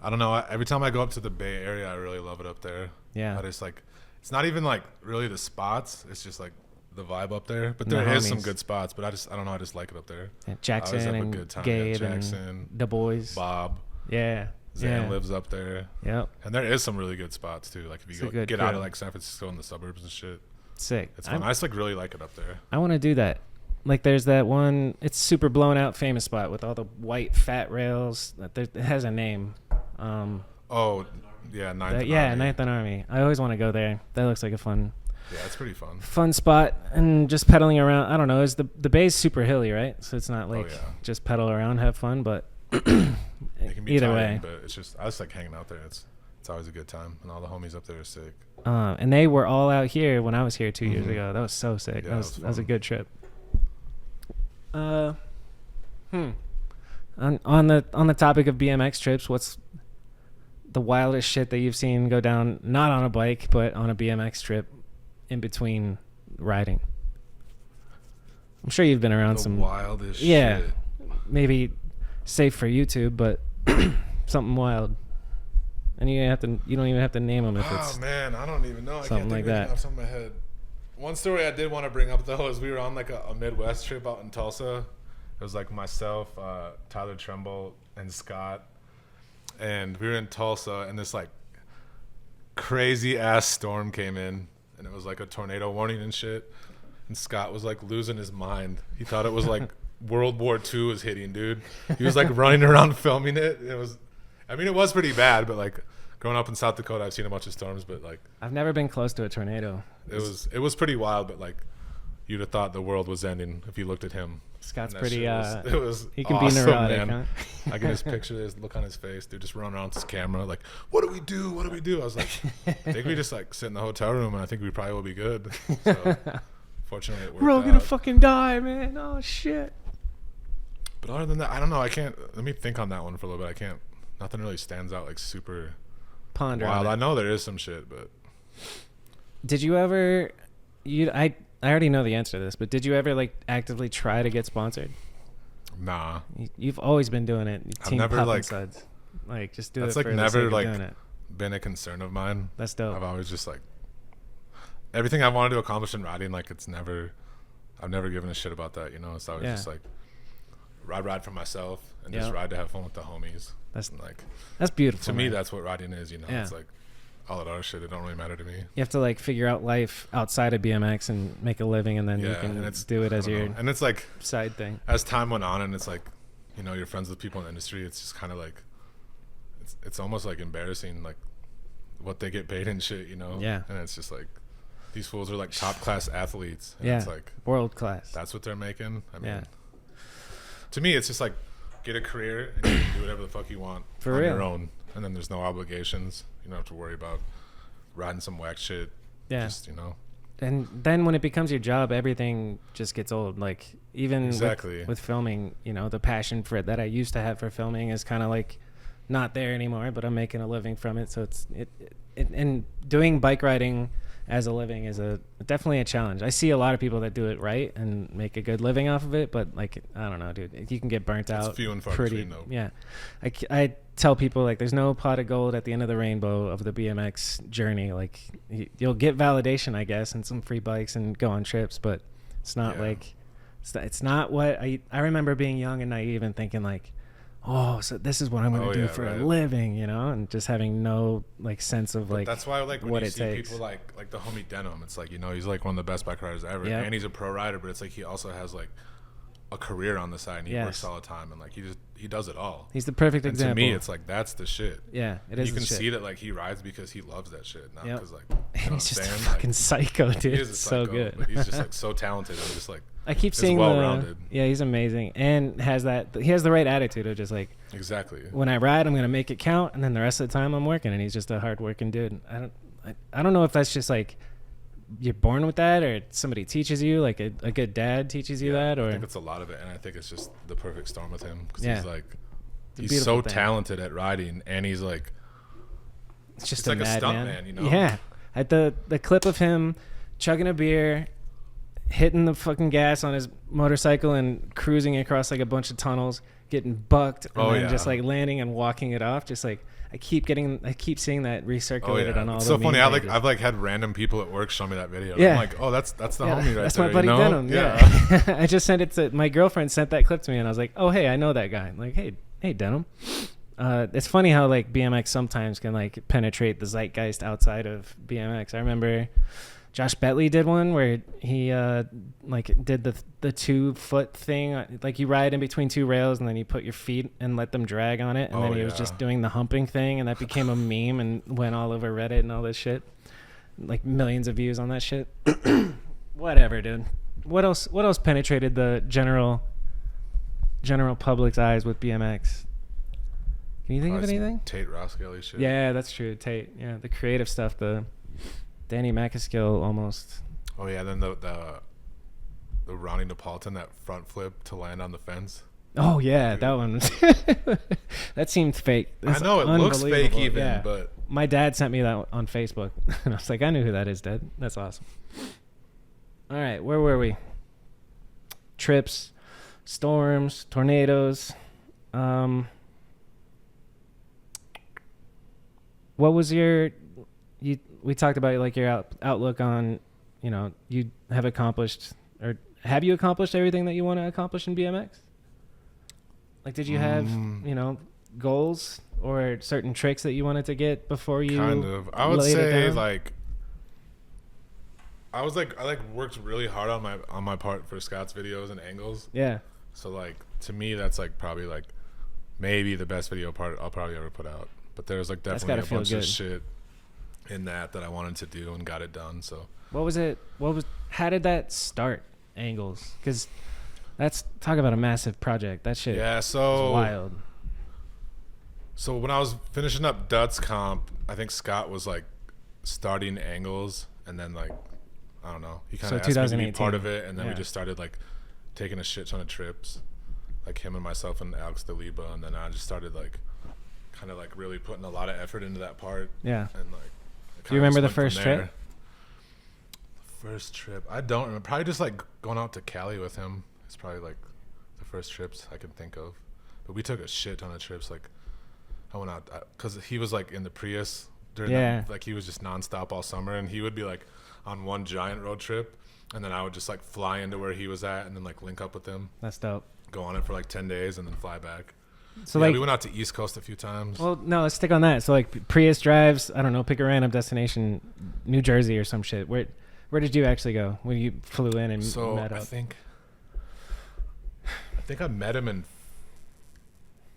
I don't know. Every time I go up to the Bay Area, I really love it up there. Yeah. I just like, it's not even like really the spots. It's just like the vibe up there. But The there is some homies. good spots. But I don't know. I just like it up there. Yeah, I Jackson always have a and good time. Gabe Yeah, Jackson, and the boys. Bob, Yeah. Zan yeah. lives up there. Yep. And there is some really good spots too. Like if It's you a go good get out crew. of like San Francisco and the suburbs and shit, Sick. it's fun. I just like really like it up there. I want to do that. Like there's that one, it's super blown out famous spot with all the white fat rails. It has a name. Oh, yeah, Ninth. and Yeah, Army. Ninth and Army. I always want to go there. That looks like a fun Yeah, it's pretty fun. spot. And just pedaling around. I don't know. The bay's super hilly, right? So it's not like yeah. just pedal around, have fun. But It can be either tiring, way. but it's just I just like hanging out there. It's always a good time, and all the homies up there are sick. And they were all out here when I was here 2 years Mhm. ago. That was so sick. Yeah, that was a fun. good trip. On the topic of BMX trips, what's the wildest shit that you've seen go down, not on a bike, but on a BMX trip in between riding? I'm sure you've been around The some wildest yeah, shit. maybe safe for YouTube, but something wild. And you don't even have to name them if Oh it's man, I don't even know. I something can't like think of that. anything off the top of my head. One story I did want to bring up though is we were on like a Midwest trip out in Tulsa. It was like myself, Tyler Trumbull, and Scott, and we were in Tulsa, and this like crazy ass storm came in, and it was like a tornado warning and shit. And Scott was like losing his mind. He thought it was like World War II was hitting, dude. He was like running around filming it. It was pretty bad, but like growing up in South Dakota, I've seen a bunch of storms, but like I've never been close to a tornado. it was pretty wild. But like you'd have thought the world was ending if you looked at him. Scott's And that pretty shit it was he can awesome, be neurotic, man. huh? I can just picture this look on his face, dude, just running around with his camera, like, what do we do? What do we do? I was like, I think we just like sit in the hotel room, and I think we probably will be good. So, fortunately, it worked We're all gonna out. fucking die, man. Oh shit. But other than that, I don't know. I can't. Let me think on that one for a little bit. I can't. Nothing really stands out like super Ponder wild. I on it. know there is some shit, but Did you ever I already know the answer to this, but did you ever like actively try to get sponsored? nah. You've always been doing it. I've Team never, Pup like- and Suds. Like just do That's it like for the never sake of like doing it. been a concern of mine. That's dope. I've always just like everything I wanted to accomplish in riding. Like I've never given a shit about that. You know, it's always Yeah. just like ride for myself and Yeah. just ride to have fun with the homies. That's And like beautiful. to me, man. that's what riding is. You know, Yeah. it's like all that other shit. It don't really matter to me. You have to like figure out life outside of BMX and make a living, and then you Yeah, can and it's do it I as don't your know. And it's like side thing. as time went on, and it's like, you know, you're friends with people in the industry. It's just kind of like it's almost like embarrassing, like what they get paid and shit. You know? Yeah. And it's just like these fools are like top class athletes. And Yeah. It's like World class. that's what they're making. I mean, Yeah. To me, it's just like get a career and you can do whatever the fuck you want For on real. your own, and then there's no obligations. You don't have to worry about riding some whack shit. Yeah. Just, you know. And then when it becomes your job, everything just gets old. Like even with filming, you know, the passion for it that I used to have for filming is kind of like not there anymore, but I'm making a living from it. So and doing bike riding as a living is definitely a challenge. I see a lot of people that do it right and make a good living off of it, but like, I don't know, dude, you can get burnt out. It's few and far pretty, between, though. Yeah. I tell people like there's no pot of gold at the end of the rainbow of the BMX journey. Like you'll get validation, I guess, and some free bikes and go on trips, but it's not like, it's not what I remember being young and naive and thinking like, oh, so this is what I'm going to do for a living, you know, and just having no like sense of like, that's why like when what you it see takes. people like the homie Denim, it's like, you know, he's like one of the best bike riders ever, and he's a pro rider, but it's like he also has like a career on the side, and he works all the time, and like he does it all. He's the perfect example. To me, it's like that's the shit. Yeah, it is. You can see that like he rides because he loves that shit, not because like and he's just a fucking psycho, dude. He is a psycho, so good. But he's just like so talented and just like I keep seeing well-rounded. Yeah, he's amazing and he has the right attitude of just like exactly. When I ride, I'm gonna make it count, and then the rest of the time I'm working. And he's just a hard-working dude. I don't know if that's just like you're born with that, or somebody teaches you, like a good dad teaches you that, or I think it's a lot of it, and I think it's just the perfect storm with him because he's he's so talented at riding, and he's like it's just like a stunt man, you know? Yeah, at the clip of him chugging a beer, hitting the fucking gas on his motorcycle and cruising across like a bunch of tunnels, getting bucked, and then just like landing and walking it off. Just like I keep seeing that recirculated on all it's the so funny. pages. I've like had random people at work show me that video. Yeah. I'm like, oh, that's the homie right that's there. my buddy you know? Denim. Yeah. I just sent it to my girlfriend. Sent that clip to me, and I was like, oh hey, I know that guy. I'm like, hey Denim. It's funny how like BMX sometimes can like penetrate the zeitgeist outside of BMX. I remember Josh Betley did one where he like did the 2-foot thing, like you ride in between two rails and then you put your feet and let them drag on it, and then he was just doing the humping thing, and that became a meme and went all over Reddit and all this shit, like millions of views on that shit. Whatever, dude. What else penetrated the general public's eyes with BMX? Can you think of anything? Tate Roskelley shit. Yeah, that's true. Tate. Yeah, the creative stuff. The Danny McAskill almost. Oh yeah, then the Ronnie Napolitan, that front flip to land on the fence. Oh yeah, that one. That seemed fake. I know it looks fake even, but my dad sent me that on Facebook, and I was like, I knew who that is, Dad. That's awesome. All right, where were we? Trips, storms, tornadoes. What was we talked about like your outlook on, you know, you have accomplished, or have you accomplished everything that you want to accomplish in BMX? Like, did you have, you know, goals or certain tricks that you wanted to get before you kind of, I would say like, I worked really hard on my part for Scott's videos and angles. Yeah. So like, to me, that's like probably like maybe the best video part I'll probably ever put out. But there's like definitely a bunch of shit in that I wanted to do and got it done. So how did that start, Angles? Because talk about a massive project. That shit is wild. So when I was finishing up Dutz Comp, I think Scott was like starting Angles, and then like, I don't know, he kind of asked me to be part of it, and then we just started like taking a shit ton of trips, like him and myself and Alex DeLiba, and then I just started like kind of like really putting a lot of effort into that part. Yeah. And like, do you remember the first trip? First trip, I don't remember. Probably just like going out to Cali with him. It's probably like the first trips I can think of. But we took a shit ton of trips. Like I went out because he was like in the Prius during that, like he was just nonstop all summer, and he would be like on one giant road trip, and then I would just like fly into where he was at and then like link up with him. That's dope. Go on it for like 10 days and then fly back. So like we went out to East Coast a few times. Well, no, let's stick on that. So like Prius drives, I don't know, pick a random destination, New Jersey or some shit. Where did you actually go when you flew in and met up? I think I met him in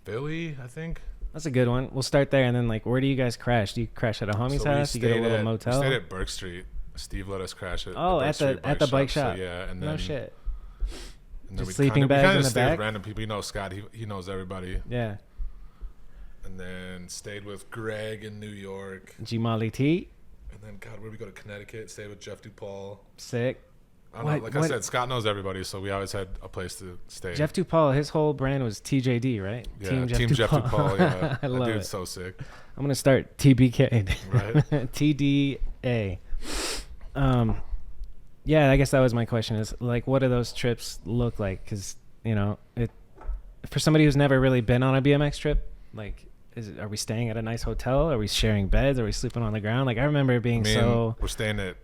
Philly, I think. That's a good one. We'll start there, and then like, where do you guys crash? Do you crash at a homie's house? You get a little motel? We stayed at Burke Street. Steve let us crash it. Oh, at the bike shop. So, yeah, and then no shit. And then just sleeping bags in the stayed back? with random people. You know Scott, he knows everybody. Yeah. And then stayed with Greg in New York. G-Molly T. And then, God, where did we go to Connecticut? Stayed with Jeff DuPaul. Sick. I don't know. Like I said, Scott knows everybody, so we always had a place to stay. Jeff DuPaul, his whole brand was TJD, right? Yeah, Team Jeff DuPaul. Yeah, I love that dude's it. so sick. I'm gonna start TBK. Right. TDA. Yeah, I guess that was my question. Is like, what do those trips look like? Because it for somebody who's never really been on a BMX trip, like, are we staying at a nice hotel? Are we sharing beds? Are we sleeping on the ground? Like, I remember it being we're staying at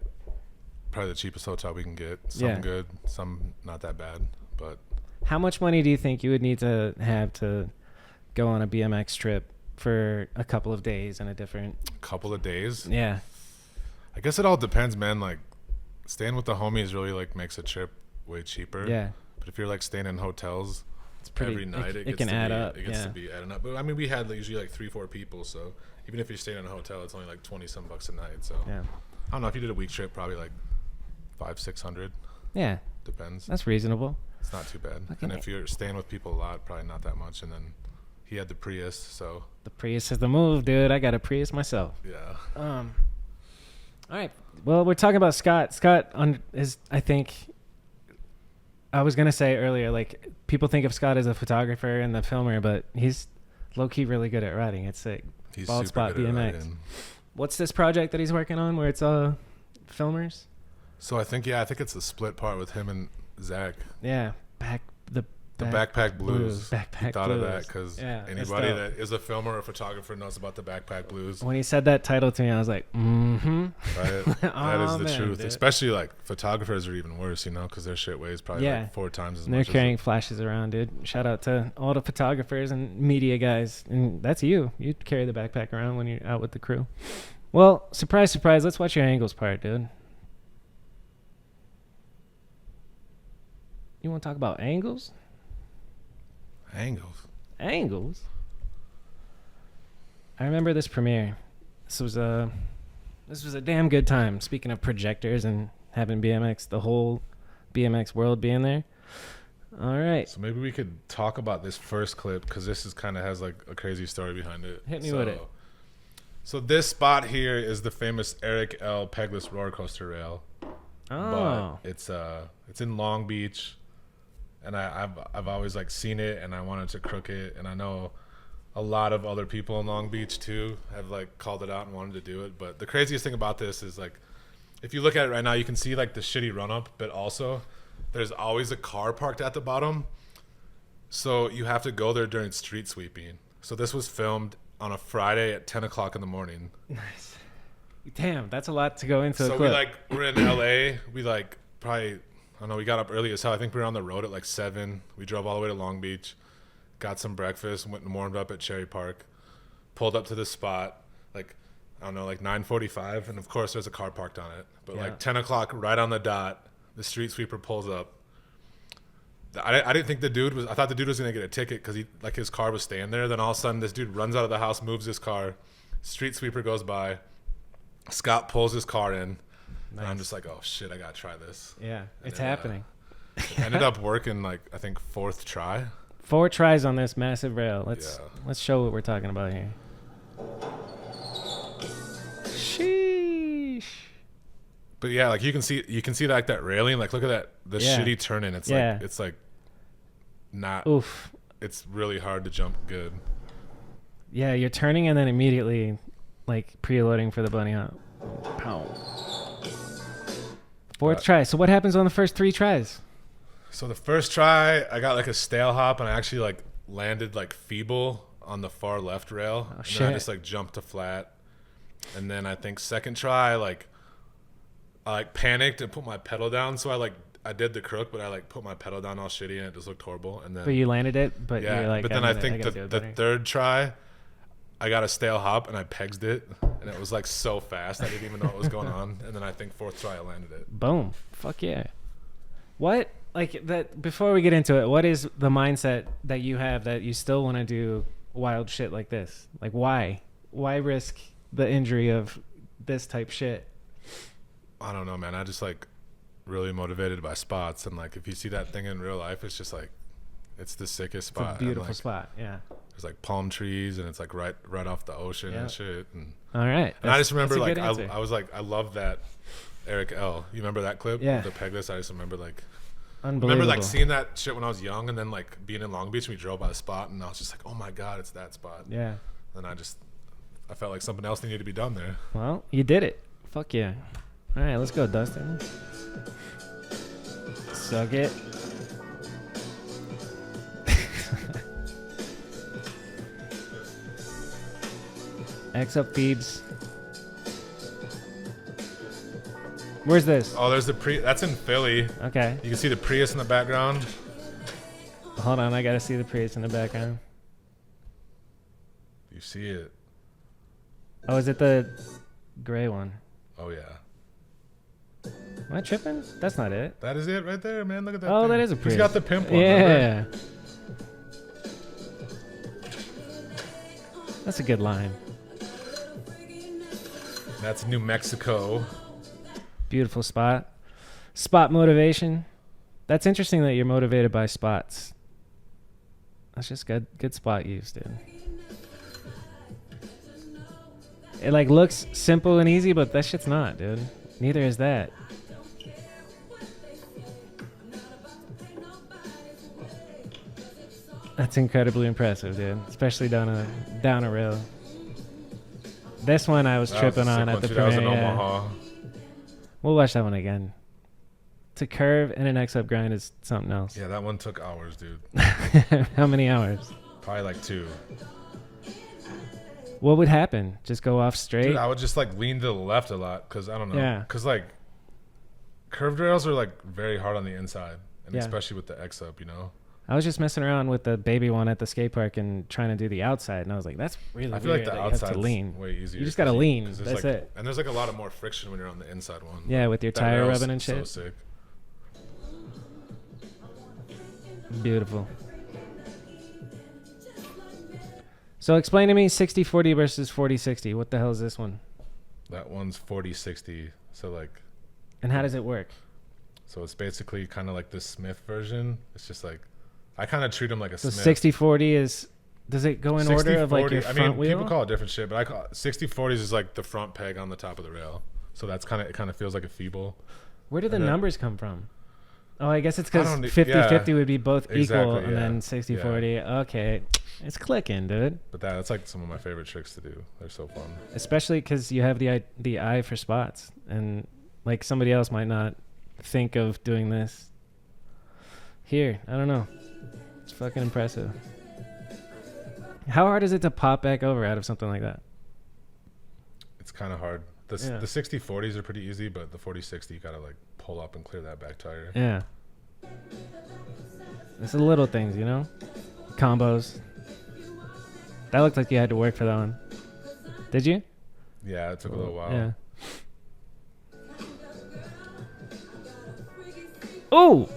probably the cheapest hotel we can get. Some good, some not that bad. But how much money do you think you would need to have to go on a BMX trip for a couple of days in a different... Couple of days? Yeah. I guess it all depends, man. Like, staying with the homies really, like, makes a trip way cheaper. Yeah. But if you're, like, staying in hotels every night, it can add up. It gets to be adding up. But, I mean, we had usually, like, 3-4 people. So even if you're staying in a hotel, it's only, like, 20-some bucks a night. So yeah. I don't know. If you did a week trip, probably, like, $500-600. Yeah. Depends. That's reasonable. It's not too bad. And if you're staying with people a lot, probably not that much. And then he had the Prius, so... The Prius is the move, dude. I got a Prius myself. Yeah. All right. Well, we're talking about Scott. Scott is, I think, I was going to say earlier, like, people think of Scott as a photographer and the filmer, but he's low-key really good at riding. It's sick. He's Bald super Spot good at BMX. riding. What's this project that he's working on where it's filmers? So I think it's a split part with him and Zach. Yeah. The Backpack Blues. Backpack he thought Blues. of that because anybody that is a filmer or a photographer knows about the Backpack Blues. When he said that title to me, I was like, mm-hmm. Right? That is the truth. Dude. Especially like photographers are even worse, because their shit weighs probably like 4 times as much. They're carrying flashes around, dude. Shout out to all the photographers and media guys. And that's you. You carry the backpack around when you're out with the crew. Well, surprise, surprise. Let's watch your angles part, dude. You want to talk about angles? Angles? I remember this premiere. This was a damn good time. Speaking of projectors and having BMX, the whole BMX world being there. All right. So maybe we could talk about this first clip because this is kind of has like a crazy story behind it. Hit me with it. So this spot here is the famous Eric L. Pegless roller coaster rail. Oh. But it's in Long Beach. And I've always like seen it, and I wanted to crook it, and I know a lot of other people in Long Beach too have like called it out and wanted to do it. But the craziest thing about this is like, if you look at it right now, you can see like the shitty run up, but also there's always a car parked at the bottom, so you have to go there during street sweeping. So this was filmed on a Friday at 10 o'clock in the morning. Nice. Damn, that's a lot to go into. So we're in LA. We like probably. I know we got up early as hell. I think we were on the road at like 7. We drove all the way to Long Beach, got some breakfast, went and warmed up at Cherry Park, pulled up to this spot, like, I don't know, like 9:45. And of course there's a car parked on it. But like 10 o'clock, right on the dot, the street sweeper pulls up. I didn't think I thought the dude was going to get a ticket because his car was staying there. Then all of a sudden this dude runs out of the house, moves his car. Street sweeper goes by. Scott pulls his car in. Nice. And I'm just like, oh shit, I gotta try this. Yeah, it's happening. Ended up working like I think 4th try. 4 tries on this massive rail. Let's show what we're talking about here. Sheesh. But yeah, like you can see like that railing. Like look at the shitty turning. It's like not. Oof. It's really hard to jump good. Yeah, you're turning and then immediately like preloading for the bunny hop. Pow. 4th try. So what happens on the first 3 tries? So the first try, I got like a stale hop, and I actually like landed like feeble on the far left rail. Oh, and shit. then I just like jumped to flat. And then I think second try, like I panicked and put my pedal down. So I did the crook, but I put my pedal down all shitty, and it just looked horrible. And then but you landed it. But yeah, you're like, but then I think the third try, I got a stale hop and I pegged it, and it was like so fast I didn't even know what was going on. And then I think 4th try I landed it. Boom. Fuck yeah. What, like that, before we get into it, what is the mindset that you have that you still want to do wild shit like this? Like why risk the injury of this type shit? I don't know, man. I just like really motivated by spots, and like if you see that thing in real life, it's just like it's the sickest spot. It's a beautiful like, spot. Yeah. There's like palm trees, and it's like right off the ocean and shit. And all right. And I just remember like I was like I love that Eric L. You remember that clip? Yeah. The pegless. I just remember like. Unbelievable. I remember like seeing that shit when I was young, and then like being in Long Beach, and we drove by the spot, and I was just like, oh my god, it's that spot. Yeah. And I felt like something else needed to be done there. Well, you did it. Fuck yeah. All right, let's go, Dustin. Suck it. X up Phoebes. Where's this? Oh, there's the that's in Philly. Okay. You can see the Prius in the background. Hold on, I gotta see the Prius in the background. You see it. Oh, is it the gray one? Oh yeah. Am I tripping? That's not it. That is it right there, man. Look at that. Oh, thing. that is a Prius. He's got the pimp one. Yeah. Remember? That's a good line. That's New Mexico. Beautiful spot. Spot motivation. That's interesting that you're motivated by spots. That's just good spot use, dude. It like looks simple and easy, but that shit's not, dude. Neither is that. That's incredibly impressive, dude. Especially down a rail. This one I was tripping on at the premiere. Yeah. We'll watch that one again. To curve and an X-up grind is something else. Yeah, that one took hours, dude. How many hours? Probably like 2. What would happen? Just go off straight? Dude, I would just like lean to the left a lot because I don't know. Yeah. Because like curved rails are like very hard on the inside, and especially with the X-up, you know. I was just messing around with the baby one at the skate park and trying to do the outside, and I was like, "That's really weird." I feel like the outside lean. Way easier. You just gotta lean. That's like, it. And there's like a lot of more friction when you're on the inside one. Yeah, with your tire rubbing and shit. So sick. Beautiful. So explain to me 60-40 versus 40-60. What the hell is this one? That one's 40-60. So like. And how does it work? So it's basically kind of like the Smith version. It's just like. I kind of treat them like a Smith. 60-40 is, does it go in order of like your front wheel? People call it different shit, but I call it 60-40s is like the front peg on the top of the rail. So that's kind of, it kind of feels like a feeble. Where do the numbers come from? Oh, I guess it's because 50-50 would be both equal, and then 60-40. Yeah. Okay, it's clicking, dude. But that's like some of my favorite tricks to do. They're so fun. Especially because you have the eye for spots, and like somebody else might not think of doing this. Here, I don't know. It's fucking impressive. How hard is it to pop back over out of something like that? It's kind of hard. The 60-40s are pretty easy, but the 40-60 you gotta like pull up and clear that back tire. Yeah. It's the little things, you know? Combos. That looked like you had to work for that one. Did you? Yeah, it took a little while. Yeah. Oh!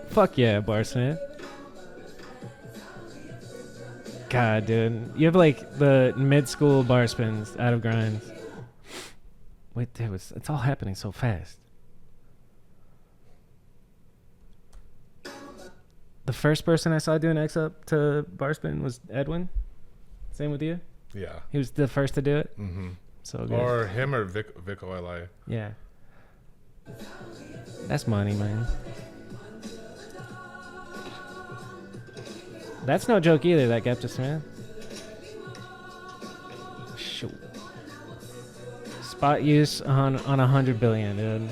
Fuck yeah, Barsmith. God, dude. You have like the mid-school bar spins out of grinds. Wait, it's all happening so fast. The first person I saw do an X-up to bar spin was Edwin. Same with you? Yeah. He was the first to do it? Mm-hmm. So good. Or him or Vic OLI. Yeah. That's money, man. That's no joke either, that gap to Smith. Shoot. Spot use on 100 billion, dude.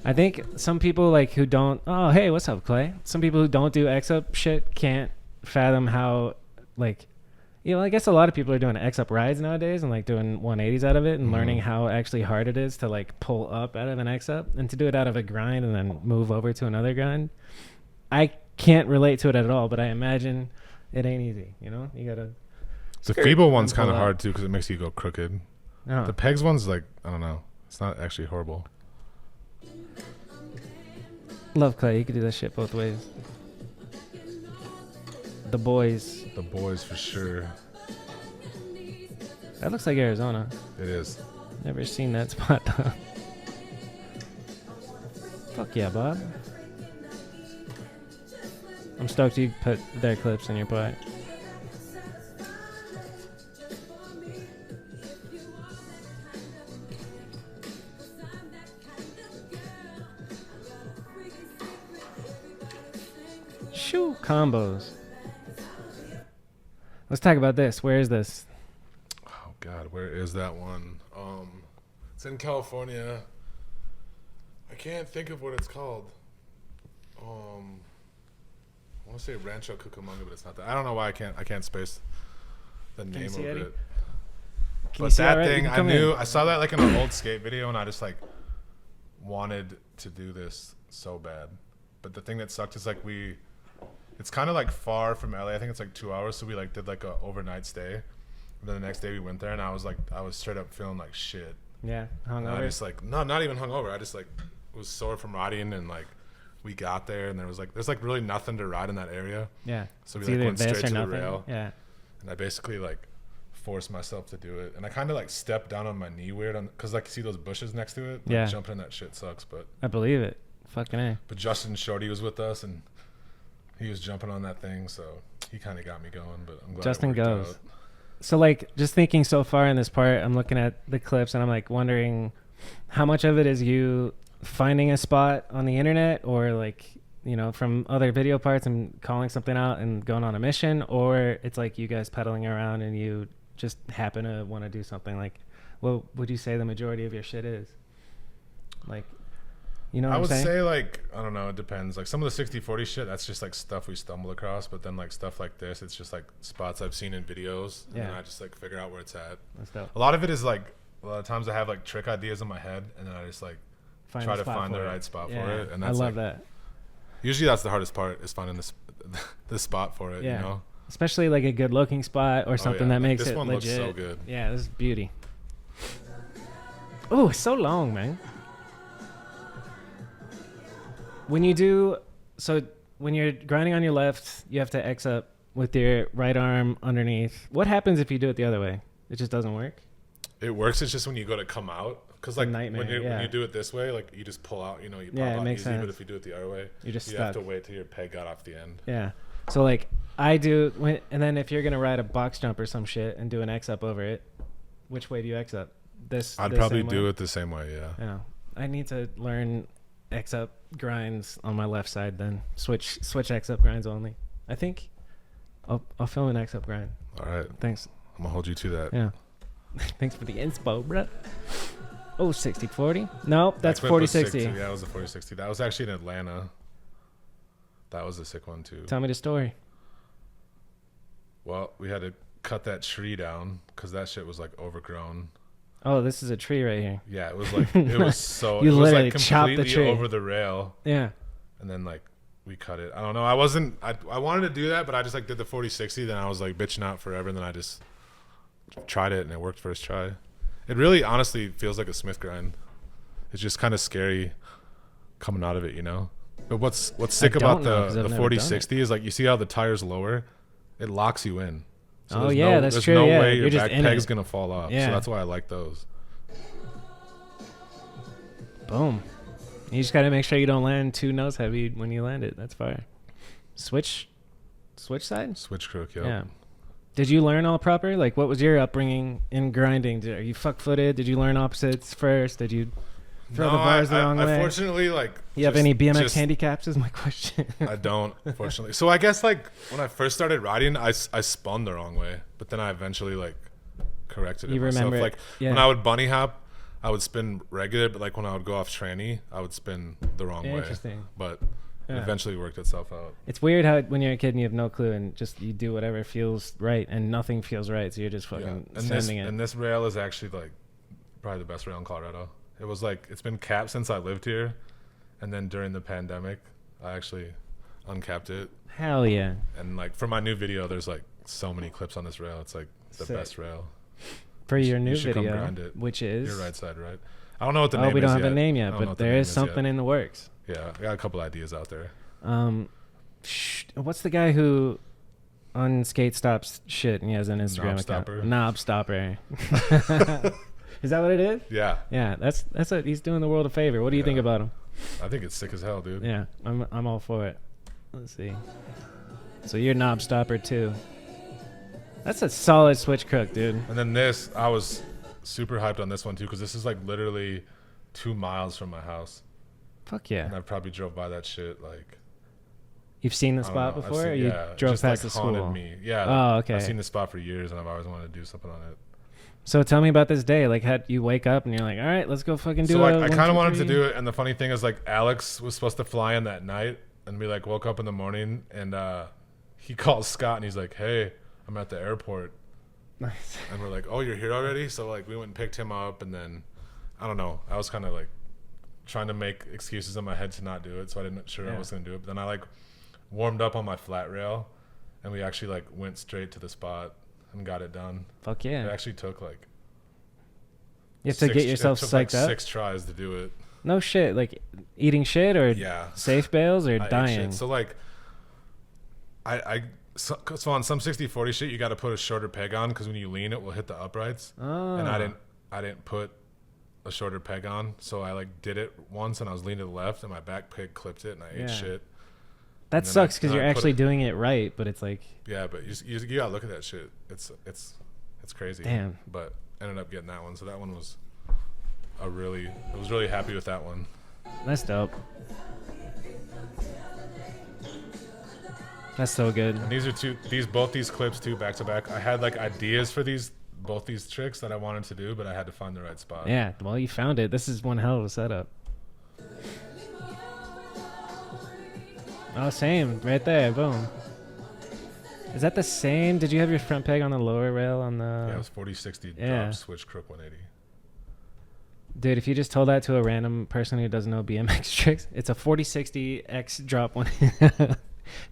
I think some people like who don't. Oh, hey, what's up, Clay? Some people who don't do X-up shit can't fathom how, like, you know, I guess a lot of people are doing X-up rides nowadays and like doing 180s out of it and learning how actually hard it is to like pull up out of an X-up and to do it out of a grind and then move over to another grind. I can't relate to it at all, but I imagine it ain't easy. You know, you gotta. The feeble one's kind of hard too because it makes you go crooked. Oh. The pegs one's like, I don't know, it's not actually horrible. Love Clay. You could do that shit both ways. The boys. The boys for sure. That looks like Arizona. It is. Never seen that spot though. Fuck yeah, Bob. I'm stoked you put their clips in your part. Shoo, combos. Let's talk about this. Where is this? Oh God, where is that one? It's in California. I can't think of what it's called. I want to say Rancho Cucamonga, but it's not that. I don't know why I can't space the name of it. But that thing, I saw that like in an old skate video, and I just like wanted to do this so bad. But the thing that sucked is like it's kind of like far from LA. I think it's like 2 hours, so we like did like a overnight stay. And then the next day we went there, and I was straight up feeling like shit. Yeah, hungover. I just like not even hungover. I just like was sore from riding, and like we got there, and there's like really nothing to ride in that area. Yeah. So we like went straight to the rail. Yeah. And I basically like forced myself to do it, and I kind of like stepped down on my knee weird, because like you see those bushes next to it. Like, yeah. Jumping in that shit sucks, but I believe it. Fucking A. But Justin Shorty was with us, and he was jumping on that thing, so he kind of got me going. But I'm glad Justin it worked goes. out. So like just thinking so far in this part, I'm looking at the clips and I'm like wondering how much of it is you finding a spot on the internet, or like, you know, from other video parts and calling something out and going on a mission, or it's like you guys pedaling around and you just happen to want to do something. Like, what would you say the majority of your shit is? Like, you know what I I'm would saying? say like, I don't know, it depends. Like some of the 60-40 shit, that's just like stuff we stumble across. But then like stuff like this, it's just like spots I've seen in videos. Yeah. And I just like figure out where it's at. That's dope. A lot of it is like, a lot of times I have like trick ideas in my head, and then I just like try to find the right spot for it. And that's I love like, that. Usually that's the hardest part, is finding the spot for it, Yeah. you know? Especially like a good looking spot or something that makes this it one legit. looks so good. Yeah, this is beauty. Oh, it's so long, man. When you do, so when you're grinding on your left, you have to X up with your right arm underneath. What happens if you do it the other way? It just doesn't work? It works. It's just when you go to come out. Because like when you do it this way, like you just pull out, you know, you pop out easy. Sense. But if you do it the other way, you have to wait till your peg got off the end. Yeah. So like I do, and then if you're going to ride a box jump or some shit and do an X up over it, which way do you X up? I'd probably do it the same way, yeah. Yeah. I need to learn X up grinds on my left side, then switch X up grinds only. I think I'll film an X up grind. All right. Thanks. I'm gonna hold you to that. Yeah. Thanks for the inspo, bro. Oh, 60-40? No, that's 40-60. Yeah, it was a 40-60. That was actually in Atlanta. That was a sick one too. Tell me the story. Well, we had to cut that tree down because that shit was like overgrown. Oh, this is a tree right here. Yeah, it was like it was so you it was literally like chopped the tree over the rail. Yeah. And then like we cut it. I don't know. I wanted to do that, but I just like did the 40-60. Then I was like bitching out forever, and then I just tried it, and it worked first try. It really honestly feels like a Smith grind. It's just kind of scary coming out of it, you know. But what's sick about the 40-60 is like you see how the tires lower, it locks you in. So that's true. There's no yeah. way your You're back peg's gonna fall off. Yeah. So that's why I like those. Boom. You just gotta make sure you don't land too nose heavy when you land it. That's fire. Switch side? Switch crook, yep. Yeah. Did you learn all proper? Like, what was your upbringing in grinding? Are you fuck-footed? Did you learn opposites first? Did you throw the bars the wrong way? Unfortunately, like... You have any BMX handicaps is my question. I don't, unfortunately. So I guess, like, when I first started riding, I spun the wrong way. But then I eventually, like, corrected it myself. Remember like, when I would bunny hop, I would spin regular. But, like, when I would go off tranny, I would spin the wrong way. Interesting. But... It eventually worked itself out. It's weird how when you're a kid and you have no clue and just you do whatever feels right and nothing feels right, so you're just fucking sending it. And this rail is actually like probably the best rail in Colorado. It was like it's been capped since I lived here, and then during the pandemic, I actually uncapped it. Hell yeah! And like for my new video, there's like so many clips on this rail. It's like the best rail. For your new video, come grind it. Which is your right side, right? I don't know what the name is. We don't have a name yet, but there is something in the works. Yeah, I got a couple ideas out there. What's the guy who on skate stops shit, and he has an Instagram account. Knob Stopper. Is that what it is? Yeah. Yeah, that's what he's doing the world a favor. What do you think about him? I think it's sick as hell, dude. Yeah, I'm all for it. Let's see. So you're Knob Stopper too. That's a solid switch crook, dude. And then this, I was super hyped on this one too, because this is like literally 2 miles from my house. Fuck yeah. And I probably drove by that shit like. You've seen the spot before? Or you drove past the school? Me. Yeah. Oh, okay. I've seen the spot for years, and I've always wanted to do something on it. So tell me about this day. Like, how you wake up and you're like, all right, let's go fucking do it. So like, I kind of wanted to do it, and the funny thing is, like, Alex was supposed to fly in that night, and we like woke up in the morning, and he calls Scott, and he's like, hey, I'm at the airport. Nice. And we're like, oh, you're here already? So like, we went and picked him up, and then I don't know. I was kind of like trying to make excuses in my head to not do it, so I didn't sure I was gonna do it. But then I like warmed up on my flat rail, and we actually like went straight to the spot and got it done. Fuck yeah. It actually took like you have to get yourself psyched up. 6 tries to do it. No shit. Like eating shit or safe bails or dying. So like so on some 60/40 shit, you got to put a shorter peg on, because when you lean, it will hit the uprights. Oh. And I didn't put a shorter peg on, so I like did it once, and I was leaning to the left, and my back peg clipped it, and I ate shit. That sucks because you're actually doing it right, but it's like. Yeah, but you gotta look at that shit. It's crazy. Damn. But ended up getting that one, so that one was I was really happy with that one. That's dope. That's so good. And these are both these clips too, back to back. I had like ideas for both these tricks that I wanted to do, but I had to find the right spot. Yeah, well, you found it. This is one hell of a setup. Oh, same. Right there. Boom. Is that the same? Did you have your front peg on the lower rail on the... Yeah, it was 40-60 drop, switch, crook 180. Dude, if you just told that to a random person who doesn't know BMX tricks, it's a 40-60 X drop one.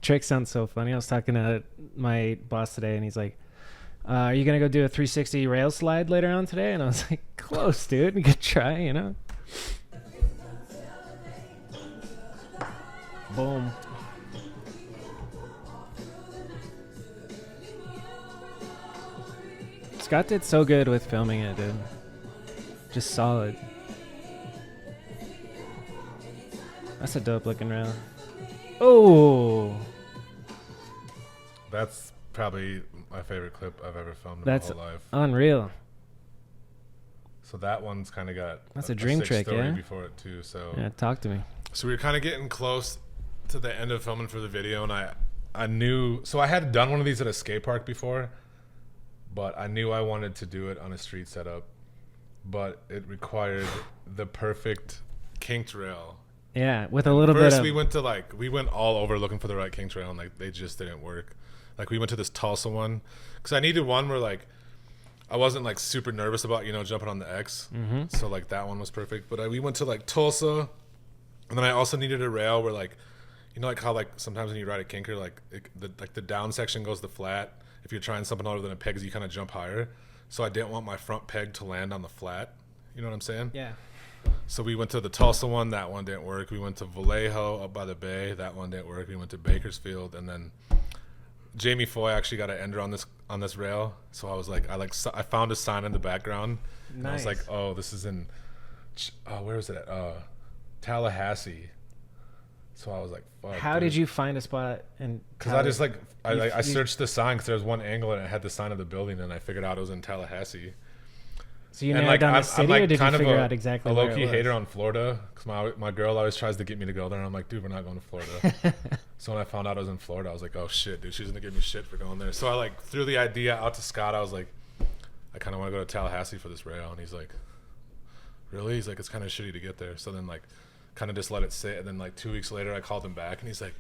Trick sounds so funny. I was talking to my boss today, and he's like, are you going to go do a 360 rail slide later on today? And I was like, close, dude. Good try, you know? Boom. Scott did so good with filming it, dude. Just solid. That's a dope looking rail. Oh! That's probably my favorite clip I've ever filmed in my whole life. Unreal. So that one's kind of got a dream trick, yeah? Before it too. So yeah, talk to me. So we were kind of getting close to the end of filming for the video, and I knew, so I had done one of these at a skate park before, but I knew I wanted to do it on a street setup, but it required the perfect kinked rail. Yeah, with a little bit of... First, we went all over looking for the right kinked rail, and like they just didn't work. Like we went to this Tulsa one, because I needed one where like I wasn't like super nervous about, jumping on the X. Mm-hmm. So like that one was perfect. But we went to like Tulsa, and then I also needed a rail where like, like how like sometimes when you ride a kinker, like the down section goes to flat. If you're trying something other than a peg, you kind of jump higher. So I didn't want my front peg to land on the flat. You know what I'm saying? Yeah. So we went to the Tulsa one. That one didn't work. We went to Vallejo up by the bay. That one didn't work. We went to Bakersfield, and then Jamie Foy actually got an ender on this rail. So I was like, I found a sign in the background. Nice. And I was like, oh, this is in where is it at? Tallahassee. So I was like, fuck. How did you find a spot? Because I just I searched the sign, because there was one angle and it had the sign of the building, and I figured out it was in Tallahassee. So you narrowed down the city, or did you figure out exactly where it was? A low-key hater on Florida, because my girl always tries to get me to go there, and I'm like, dude, we're not going to Florida. So when I found out I was in Florida, I was like, oh shit, dude, she's gonna give me shit for going there. So I threw the idea out to Scott. I was like, I kind of want to go to Tallahassee for this rail, and he's like, really? He's like, it's kind of shitty to get there. So then kind of just let it sit, and then 2 weeks later I called him back, and he's like,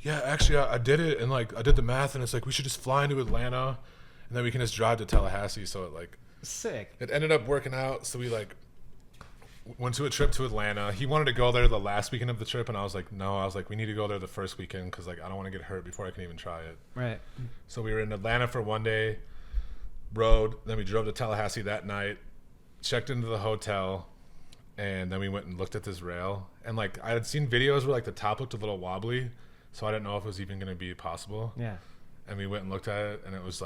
yeah, actually I did it, and I did the math, and it's like we should just fly into Atlanta, and then we can just drive to Tallahassee. So it sick. It ended up working out. So we went to a trip to Atlanta. He wanted to go there the last weekend of the trip, and I was like, no. I was like, we need to go there the first weekend, because I don't want to get hurt before I can even try it. Right. So we were in Atlanta for one day, rode, then we drove to Tallahassee that night, checked into the hotel, and then we went and looked at this rail. And I had seen videos where the top looked a little wobbly, so I didn't know if it was even going to be possible. Yeah. and we went and looked at it, and it was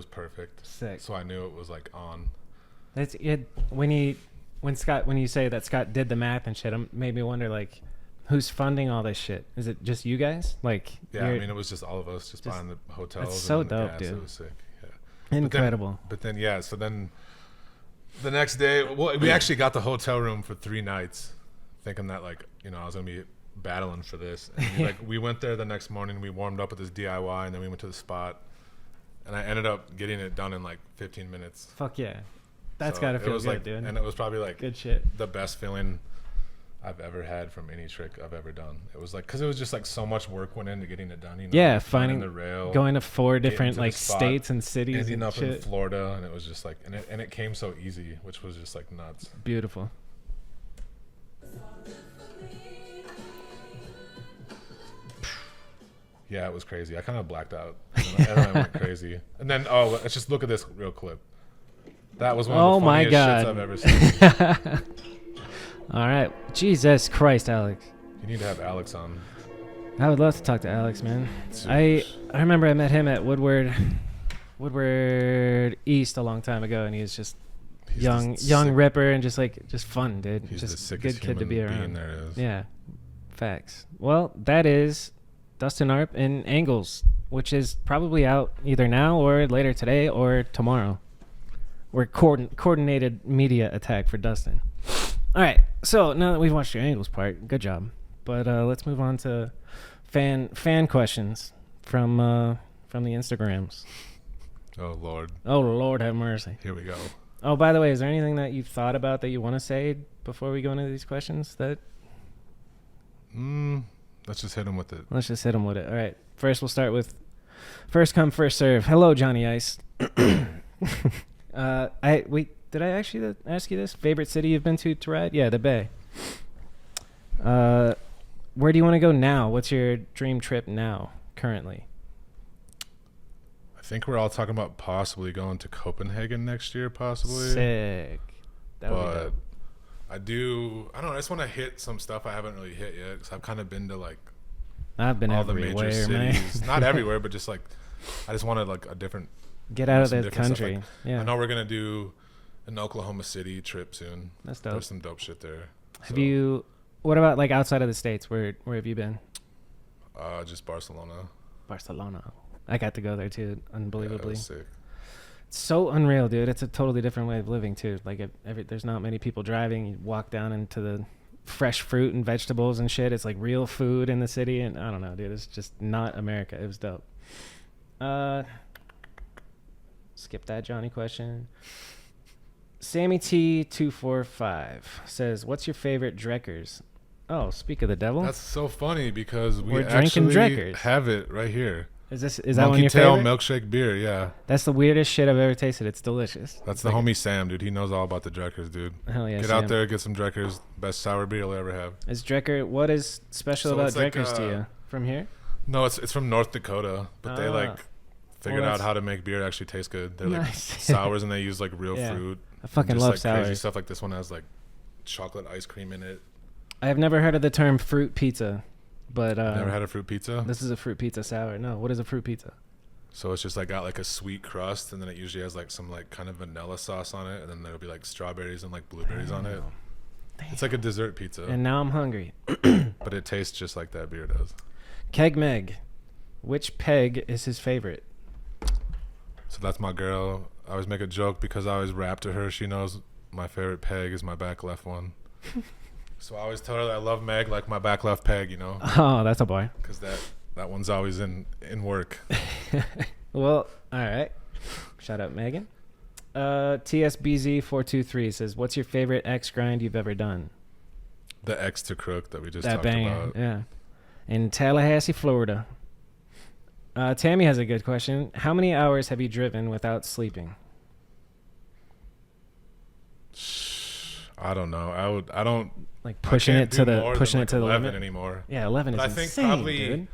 perfect. Sick. So I knew it was like on. That's it. When you say that Scott did the math and shit, it made me wonder like, who's funding all this shit? Is it just you guys? Like, yeah, I mean, it was just all of us just buying the hotels. It's so and dope, gas. dude. It was sick. Yeah. Incredible. But then so then the next day, we actually got the hotel room for 3 nights, thinking that like, you know, I was gonna be battling for this. And we went there the next morning. We warmed up with this DIY, and then we went to the spot, and I ended up getting it done in like 15 minutes. Fuck yeah, that's gotta feel good, like, dude. And it was probably like good shit. The best feeling I've ever had from any trick I've ever done. It was like, because it was just like so much work went into getting it done. You know, yeah, like finding the rail, going to 4 different like spot, states and cities, ending and up shit. in Florida, and it was just like, and it came so easy, which was just like nuts. Beautiful. Yeah, it was crazy. I kind of blacked out. And I went crazy. And then, let's just look at this real clip. That was one of the funniest shits I've ever seen. All right. Jesus Christ, Alex. You need to have Alex on. I would love to talk to Alex, man. I remember I met him at Woodward East a long time ago, and he was just young ripper and just fun, dude. He's just the sickest good kid to be around. there is. Yeah, facts. Well, that is Dustin Arp in Angles, which is probably out either now or later today or tomorrow. We're coordinated media attack for Dustin. All right, so now that we've watched your Angles part, good job. But let's move on to fan questions from the Instagrams. Oh Lord. Oh Lord, have mercy. Here we go. Oh, by the way, is there anything that you've thought about that you want to say before we go into these questions? Let's just hit him with it. Let's just hit him with it. All right. First, we'll start with first come, first serve. Hello, Johnny Ice. Did I actually ask you this? Favorite city you've been to ride? Yeah, the Bay. Where do you want to go now? What's your dream trip now, currently? I think we're all talking about possibly going to Copenhagen next year, possibly. Sick. That would be dope. I don't know. I just want to hit some stuff I haven't really hit yet, because I've kind of been to like I've been all everywhere, the major cities. man. Not everywhere, but just like I just wanted like a different. Get out of the country. Like, yeah. I know we're gonna do an Oklahoma City trip soon. That's dope. There's some dope shit there. Have you? What about like outside of the States? Where have you been? Just Barcelona. Barcelona. I got to go there too. Unbelievably. Yeah, sick. It's so unreal, dude. It's a totally different way of living too. Like there's not many people driving. You walk down into the fresh fruit and vegetables and shit. It's like real food in the city, and I don't know, dude. It's just not America. It was dope. Skip that Johnny question. Sammy T245 says, "What's your favorite Drekkers?" Oh, speak of the devil. That's so funny because We're actually drinking Drekkers. have it right here. Is that one of your tail favorite? milkshake beer, yeah. That's the weirdest shit I've ever tasted. It's delicious. That's the homie Sam, dude. He knows all about the Drekkers, dude. Hell yeah, Get Sam. out there, get some Drekkers. Best sour beer you'll ever have. Is Drekker? What is special about Drekkers to you? From here? No, it's from North Dakota, but they like figured out how to make beer actually taste good. They're like sours, and they use like real fruit. I fucking just, love like, sours. crazy stuff. Like this one has like chocolate ice cream in it. I have never heard of the term fruit pizza, but never had a fruit pizza. This is a fruit pizza sour. No, what is a fruit pizza? So it's just like got like a sweet crust, and then it usually has like some like kind of vanilla sauce on it, and then there'll be like strawberries and like blueberries on it. Damn. It's like a dessert pizza. And now I'm hungry. But it tastes just like that beer does. Keg Meg, which peg is his favorite? So that's my girl. I always make a joke because I always rap to her. She knows my favorite peg is my back left one. So I always tell her that I love Meg like my back left peg, you know. Oh, that's a boy. Because that one's always in work. Well, all right. Shout out Megan. TSBZ423 says, "What's your favorite X grind you've ever done?" The X to Crook that we just that talked banger, about. Yeah. In Tallahassee, Florida. Tammy has a good question. How many hours have you driven without sleeping? I don't know. I don't like pushing it to the 11 limit anymore. Yeah, 11 is but insane, I think probably dude.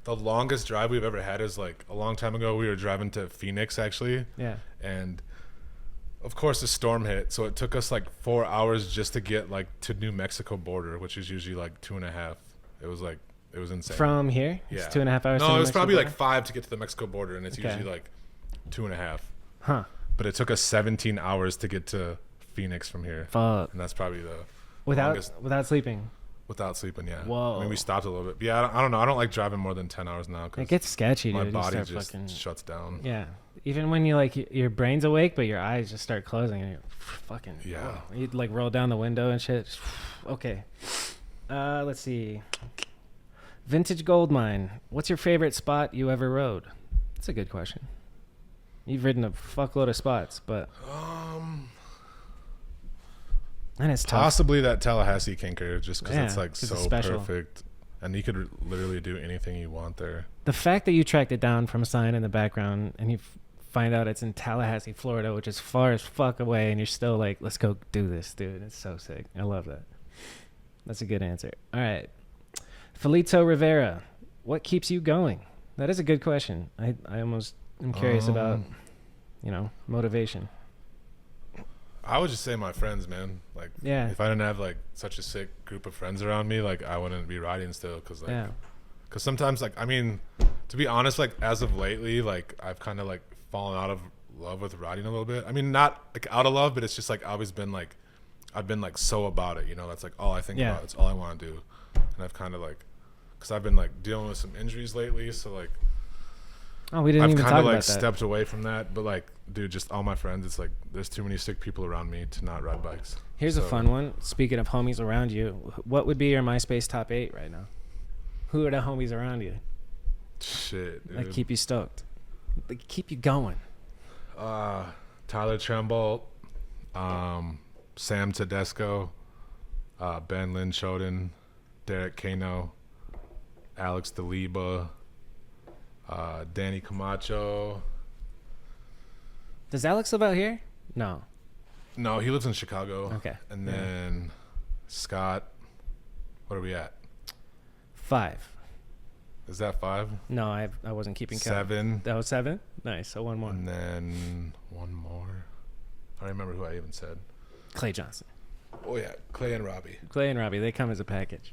The longest drive we've ever had is like a long time ago. We were driving to Phoenix actually. Yeah. And of course the storm hit, so it took us like 4 hours just to get like to New Mexico border, which is usually like 2.5. It It was insane. From here? Yeah. It's 2.5 hours. No, it was probably like 5 to get to the Mexico border, and it's usually like 2.5. Huh. But it took us 17 hours to get to Phoenix from here. Fuck. And that's probably the without sleeping. Without sleeping, yeah. Whoa. I mean, we stopped a little bit. But yeah, I don't know. I don't like driving more than 10 hours now. It gets sketchy, dude. My body just shuts down. Yeah. Even when you like your brain's awake, but your eyes just start closing, and you're fucking. Yeah. Whoa. You'd like roll down the window and shit. Okay. Let's see. Vintage gold mine. What's your favorite spot you ever rode? That's a good question. You've ridden a fuckload of spots, but and it's tough. Possibly that Tallahassee Kinker, just because it's like so special. perfect, and you could literally do anything you want there. The fact that you tracked it down from a sign in the background and you find out it's in Tallahassee, Florida, which is far as fuck away, and you're still like, let's go do this, dude. It's so sick. I love that. That's a good answer. All right. Felito Rivera, what keeps you going? That is a good question. I almost am curious about, motivation. I would just say my friends, man. Like, if I didn't have like such a sick group of friends around me, like I wouldn't be riding still. Cause sometimes, like, I mean, to be honest, like as of lately, like I've kind of like fallen out of love with riding a little bit. I mean, not like out of love, but it's just like I've always been like, I've been like so about it, that's like all I think about. It's all I want to do. And I've kind of like, cause I've been like dealing with some injuries lately. So like, we didn't even talk about that. I've kind of like stepped away from that, but like, dude, just all my friends, it's like there's too many sick people around me to not ride bikes. Here's a fun one. Speaking of homies around you, what would be your MySpace top 8 right now? Who are the homies around you? Shit, dude. Like keep you stoked. Like keep you going. Tyler Tremble, Sam Tedesco, Ben Lynn Choden, Derek Kano, Alex DeLiba, Danny Camacho. Does Alex live out here? No, he lives in Chicago. Okay. And then Scott, what are we at? 5. Is that 5? No, I wasn't keeping count. 7. That was 7? Nice. So one more. And then one more. I don't remember who I even said. Clay Johnson. Oh yeah, Clay and Robbie. They come as a package.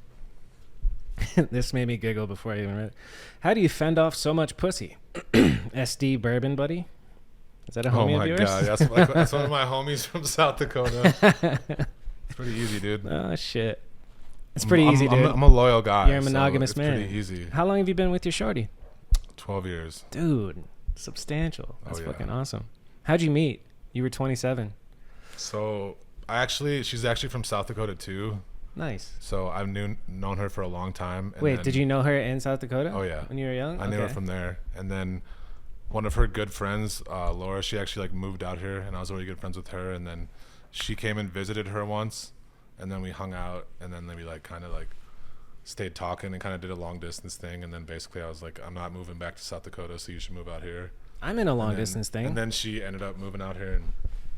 This made me giggle before I even read it. How do you fend off so much pussy? SD Bourbon Buddy? Is that a homie of yours? Oh my god, that's one of my homies from South Dakota. It's pretty easy, dude. Oh shit. It's pretty easy, dude. I'm a loyal guy. You're a monogamous man. It's pretty easy. How long have you been with your shorty? 12 years. Dude, substantial. That's fucking awesome. How'd you meet? You were 27. So she's actually from South Dakota too. Nice. So I've known her for a long time. And Wait, did you know her in South Dakota? Oh yeah. When you were young? I knew her from there. And then one of her good friends, Laura, she actually like moved out here, and I was really good friends with her. And then she came and visited her once, and then we hung out, and then we like kind of like stayed talking and kind of did a long distance thing. And then basically I was like, I'm not moving back to South Dakota, so you should move out here. I'm in a long distance thing. And then she ended up moving out here, and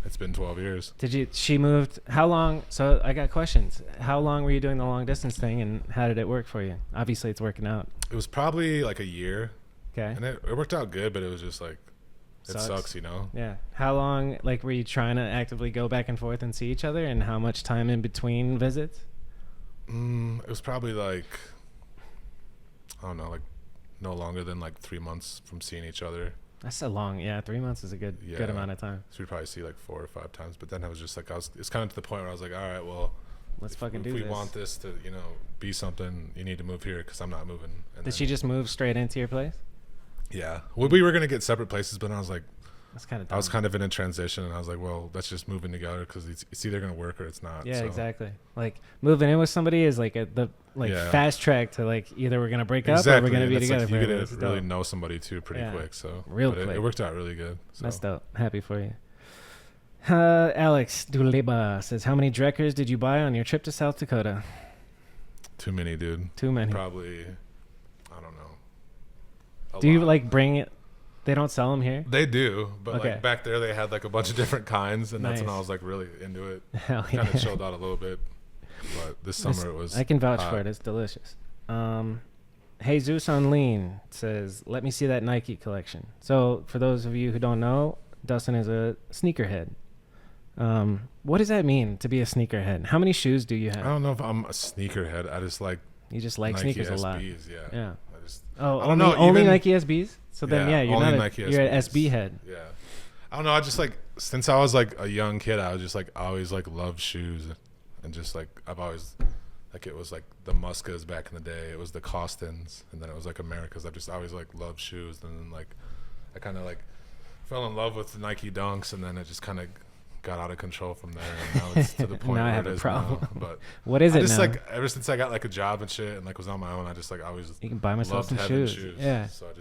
it's been 12 years. She moved, how long? So I got questions. How long were you doing the long distance thing, and how did it work for you? Obviously it's working out. It was probably like a year. Okay. And it worked out good, but it was just like, it sucks, Yeah. How long, like, were you trying to actively go back and forth and see each other, and how much time in between visits? It was probably like, I don't know, like no longer than like 3 months from seeing each other. That's a long, 3 months is a good amount of time. So we probably see like 4 or 5 times, but then I was just like, it's kind of to the point where I was like, all right, well, let's fucking do this. If we want this to, be something, you need to move here, because I'm not moving. And Did she just move straight into your place? Yeah. Well, we were going to get separate places, but I was like, that's kind of dumb. I was kind of in a transition, and I was like, well, let's just move in together, because it's either going to work or it's not. Yeah, so. Exactly. Like moving in with somebody is like fast track to like either we're going to break up or we're going to be together. Like, you get to really know somebody too pretty quick. So quick. It worked out really good. So. That's dope. Happy for you. Alex Duleba says, how many Drekkers did you buy on your trip to South Dakota? Too many, dude. Too many. Probably, I don't know. Do you like bring it? They don't sell them here? They do, but like back there they had like a bunch of different kinds, and nice. That's when I was like really into it. Hell yeah. Kind of chilled out a little bit, but this summer it was. I can vouch for it. It's delicious. Jesus on Lean says, let me see that Nike collection. So for those of you who don't know, Dustin is a sneakerhead. What does that mean to be a sneakerhead? How many shoes do you have? I don't know if I'm a sneakerhead. I just like You just like Nike sneakers SBs, a lot. Yeah. I don't know, only even- Nike SBs. So then, you're only not. Nike You're an SBs. SB head. Yeah. I don't know. I just like since I was like a young kid, I was just like always like loved shoes, and just like I've always like it was like the Muscas back in the day. It was the Costins, and then it was like Americas. I've just always like loved shoes, and then like I kind of like fell in love with the Nike Dunks, and then it just kind of got out of control from there, and now it's to the point Now I where have it a is problem. now. But What is I it just now? like ever since I got like a job and shit, and like was on my own, I just like always You can buy myself loved some having shoes. Yeah. So I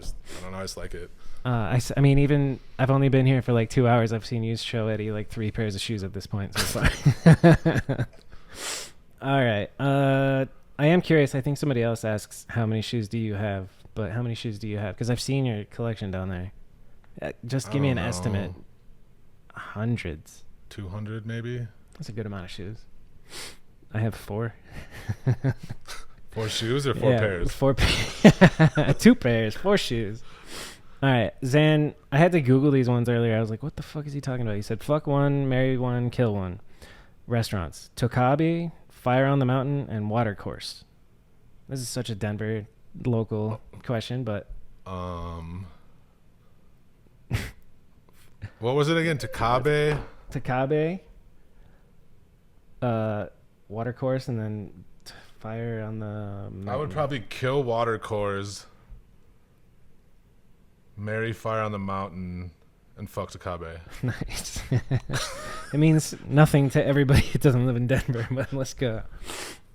don't know, I just like it. I mean, even I've only been here for like 2 hours. I've seen you show Eddie like 3 pairs of shoes at this point so far. All right. I am curious. I think somebody else asks, how many shoes do you have? But how many shoes do you have? Because I've seen your collection down there. Just give me an estimate. Hundreds. 200 maybe. That's a good amount of shoes. I have 4. 4 shoes or 4 pairs? 4 2 pairs, 4 shoes. All right, Zan, I had to Google these ones earlier. I was like, what the fuck is he talking about? He said, fuck one, marry one, kill one. Restaurants. Tokabe, Fire on the Mountain, and Watercourse. This is such a Denver local question, but... What was it again? Tokabe? Tokabe, Watercourse, and then Fire on the Mountain. I would probably kill Watercourse, marry Fire on the Mountain, and fuck Tokabe. Nice. It means nothing to everybody who doesn't live in Denver, but let's go.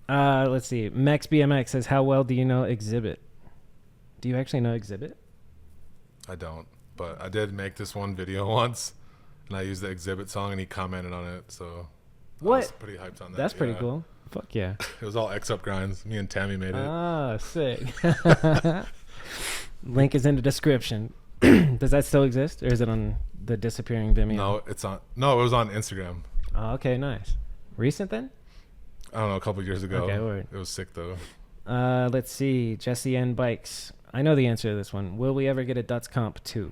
Let's see. Mex BMX says, how well do you know Exhibit? Do you actually know Exhibit? I don't, but I did make this one video once, and I used the Exhibit song, and he commented on it, so I was pretty hyped on that. That's pretty cool. Fuck yeah. It was all X-Up grinds. Me and Tammy made it. Ah, sick. Link is in the description. Does that still exist, or is it on the disappearing Vimeo? No, it was on Instagram. Oh, okay, nice. Recent then? I don't know, a couple years ago. Okay, word. It was sick though. Let's see. Jesse N. Bikes. I know the answer to this one. Will we ever get a Duts Comp 2?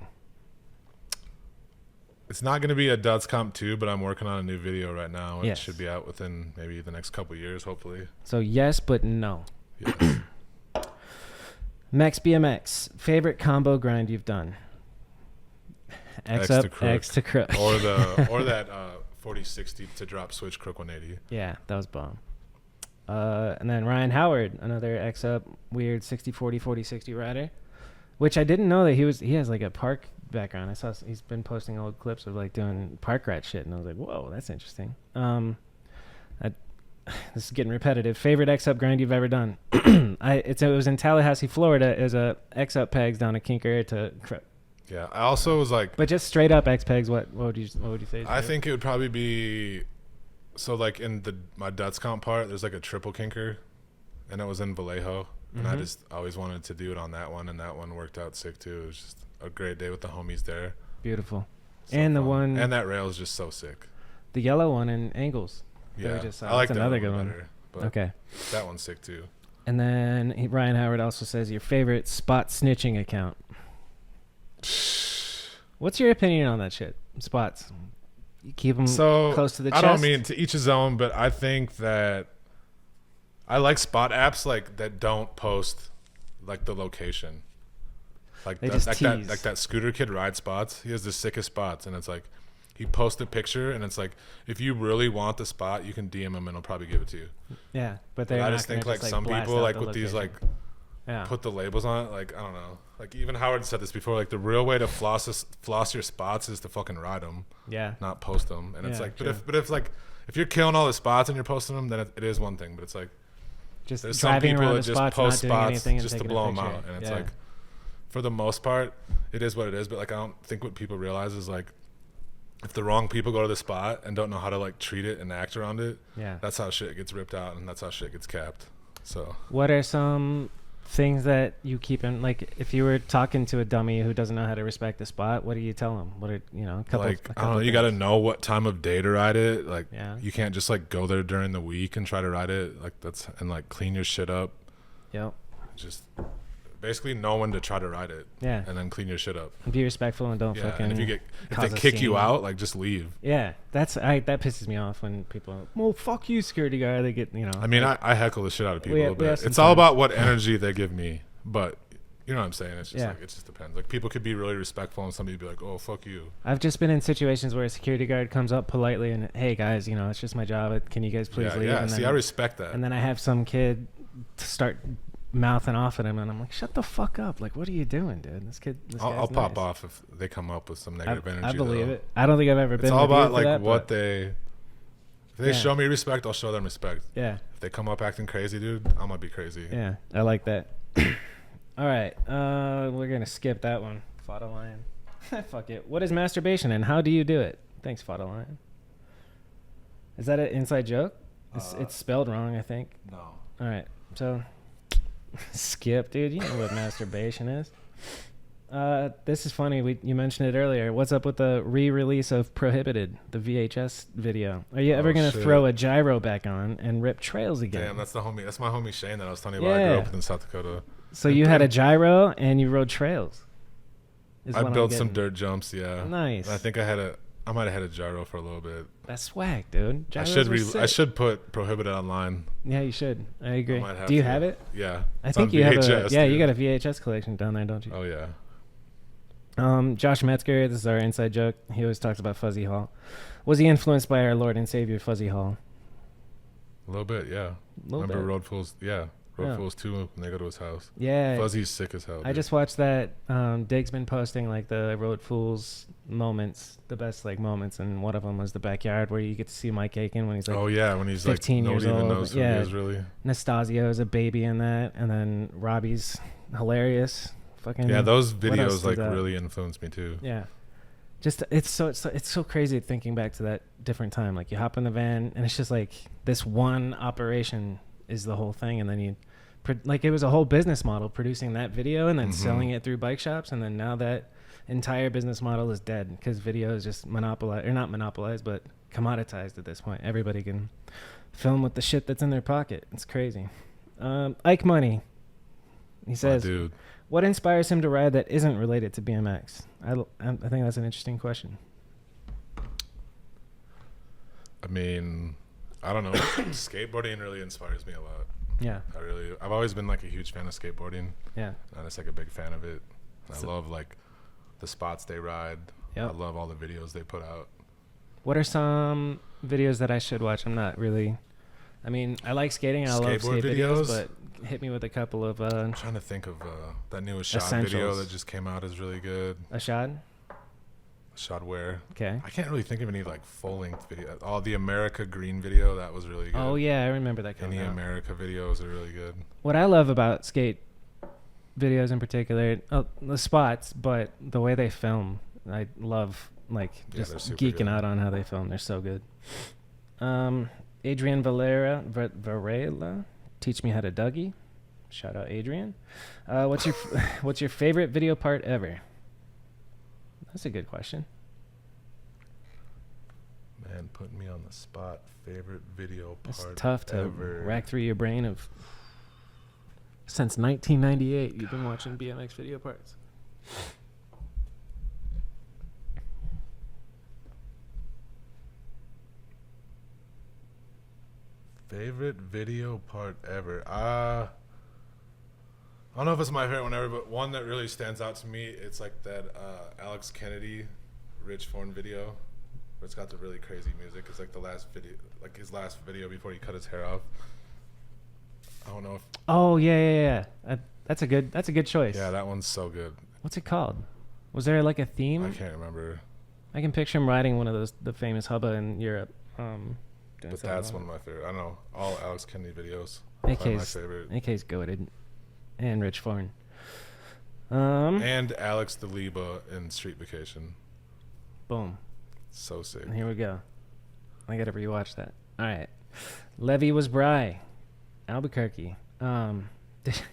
It's not going to be a Duts Comp 2, but I'm working on a new video right now. It Yes. should be out within maybe the next couple years, hopefully. So yes, but no. Yes. Mex BMX. Favorite combo grind you've done? X X up, to crook. X to crook. or that 40-60 to drop switch crook 180. Yeah, that was bomb. And then Ryan Howard, another X up weird 60-40, 40-60 rider, which I didn't know that he has like a park background. I saw he's been posting old clips of like doing park rat shit, and I was like, whoa, that's interesting. This is getting repetitive. Favorite X up grind you've ever done? It was in Tallahassee, Florida. It was a X up pegs down a kinker to crook. Yeah, I also was like, But just straight up X pegs. What would you say? I think it would probably be, so like in my Duts Comp part, there's like a triple kinker, and it was in Vallejo, and I just always wanted to do it on that one, and that one worked out sick too. It was just a great day with the homies there. Beautiful. So And the fun. one, and that rail is just so sick. the yellow one in Angles. Yeah, I I like that's that another one good one. better, but Okay. that one's sick too. And then Ryan Howard also says your favorite spot snitching account. What's your opinion on that shit? Spots. You keep them close to the chest? I don't mean to each his own, but I think that I like spot apps like that don't post like the location. Like They that, just like tease. that scooter kid ride spots. He has the sickest spots, and it's like he posts a picture, and it's like if you really want the spot, you can DM him, and he'll probably give it to you. Yeah, but I just think like some people like with these like yeah. put the labels on it. Like I don't know. Like even Howard said this before. Like the real way to floss your spots is to fucking ride them, Yeah. not post them. And it's Yeah, like, true. but if you're killing all the spots and you're posting them, then it is one thing. But it's like Just there's some driving people around that the just spots, post not doing spots anything, and just to taking a blow them picture. out, and it's Yeah. like for the most part, it is what it is. But like I don't think what people realize is like if the wrong people go to the spot and don't know how to like treat it and act around it, Yeah. that's how shit gets ripped out, and that's how shit gets capped. So What are some things that you keep in, like if you were talking to a dummy who doesn't know how to respect the spot, what do you tell them? What are, a couple like a I couple don't know, you things. got to know what time of day to ride it. Like Yeah. you can't just like go there during the week and try to ride it. Like and like clean your shit up. Yep. Just basically know when to try to ride it. Yeah. And then clean your shit up. And be respectful and don't fucking. And if they kick you out, like just leave. Yeah, that pisses me off when people. Well, fuck you, security guard. They get I mean, I heckle the shit out of people a bit. It's all about what energy they give me, but. You know what I'm saying? It's just like it just depends. Like people could be really respectful, and somebody be like, "Oh, fuck you." I've just been in situations where a security guard comes up politely and, "Hey guys, it's just my job. Can you guys please leave?" Yeah, and see, I respect that. And then I have some kid start mouthing off at him, and I'm like, "Shut the fuck up! Like, what are you doing, dude? This I'll guy's pop nice. off if they come up with some negative energy. I believe it. I don't think I've ever been. It's all about like that, what they. If they show me respect, I'll show them respect. Yeah. If they come up acting crazy, dude, I'm gonna be crazy. Yeah, I like that. All right, we're gonna skip that one. Photo Lion. Fuck it. What is masturbation and how do you do it? Thanks, Photo Lion. Is that an inside joke? It's spelled wrong, I think. No. All right, so skip, dude. You know what masturbation is. This is funny. You mentioned it earlier. What's up with the re-release of Prohibited, the VHS video? Are you ever gonna throw a gyro back on and rip trails again? Damn, that's my homie Shane that I was telling you about. I grew up in South Dakota. So you had a gyro and you rode trails. I built some dirt jumps, yeah. Nice. And I think I might have had a gyro for a little bit. That's swag, dude. I should put Prohibited online. Yeah, you should. I agree. Do you have it? Yeah. I think you have you got a VHS collection down there, don't you? Oh yeah. Josh Metzger, this is our inside joke. He always talks about Fuzzy Hall. Was he influenced by our Lord and Savior Fuzzy Hall? A little bit, yeah. Remember Road Fools? Yeah. Road Fools 2 when they go to his house. Yeah. Fuzzy's sick as hell. Dude. I just watched that. Dig's been posting like the Road Fools moments, the best like moments, and one of them was the backyard where you get to see Mike Aiken when he's like, when he's 15 like years nobody old. even knows who he is really. Nastasio is a baby in that, and then Robbie's hilarious. Fucking those videos like really influenced me too. Yeah. Just it's so crazy thinking back to that different time. Like you hop in the van and it's just like this one operation is the whole thing, and then it was a whole business model producing that video and then selling it through bike shops, and then now that entire business model is dead because video is just monopolized, or not monopolized, but commoditized at this point. Everybody can film with the shit that's in their pocket. It's crazy. Ike Money, he says, dude, what inspires him to ride that isn't related to BMX? I think that's an interesting question. I mean, I don't know. Skateboarding really inspires me a lot. Yeah. I've always been like a huge fan of skateboarding. Yeah. I'm just like a big fan of it. I love like the spots they ride. Yep. I love all the videos they put out. What are some videos that I should watch? I'm not really. I mean, I like skating. I love skate videos, but hit me with a couple of. I'm trying to think of that new Ashad video that just came out is really good. Ashad? Ashad where? Okay. I can't really think of any like full length video. Oh, the America Green video, that was really good. Oh yeah, I remember that coming out. Any America videos are really good. What I love about skate videos in particular, the spots, but the way they film, I love just geeking out on how they film. They're so good. Adrian Varela, teach me how to Dougie. Shout out Adrian. What's your favorite video part ever? That's a good question. Man, putting me on the spot. Favorite video part It's tough to ever. rack through your brain of. Since 1998, you've been watching BMX video parts. Favorite video part ever. I don't know if it's my favorite one ever, but one that really stands out to me, it's like that Alex Kennedy, Rich Forn video. Where it's got the really crazy music. It's like the last video, like his last video before he cut his hair off. I don't know if. Oh yeah. That's a good choice. Yeah, that one's so good. What's it called? Was there like a theme? I can't remember. I can picture him riding one of the famous hubba in Europe. But that's one of my favorite. I don't know, all Alex Kennedy videos. AK's my favorite. AK's goated. And Rich Forn. And Alex DeLiba in Street Vacation. Boom. So sick. And here we go. I gotta rewatch that. All right. Levy was Bry. Albuquerque.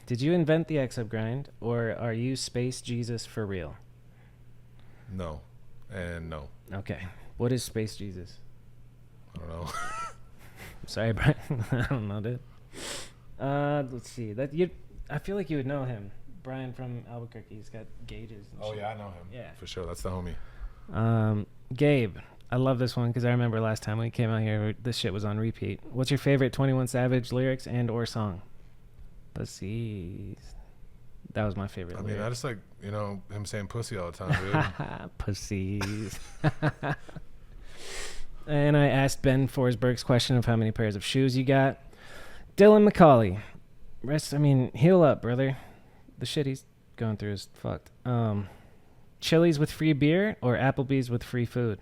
Did you invent the X-Up grind, or are you Space Jesus for real? No. And no. Okay. What is Space Jesus? I don't know. Sorry, Brian. I don't know, dude. Let's see. I feel like you would know him. Brian from Albuquerque. He's got gauges. And shit. yeah, I know him. Yeah, for sure. That's the homie. Gabe, I love this one because I remember last time we came out here, this shit was on repeat. What's your favorite 21 Savage lyrics and/or song? Pussies. That was my favorite. I mean, I just like him saying pussy all the time, dude. Pussies. And I asked Ben Forsberg's question of how many pairs of shoes you got. Dylan McCauley. Heal up, brother. The shit he's going through is fucked. Chili's with free beer or Applebee's with free food?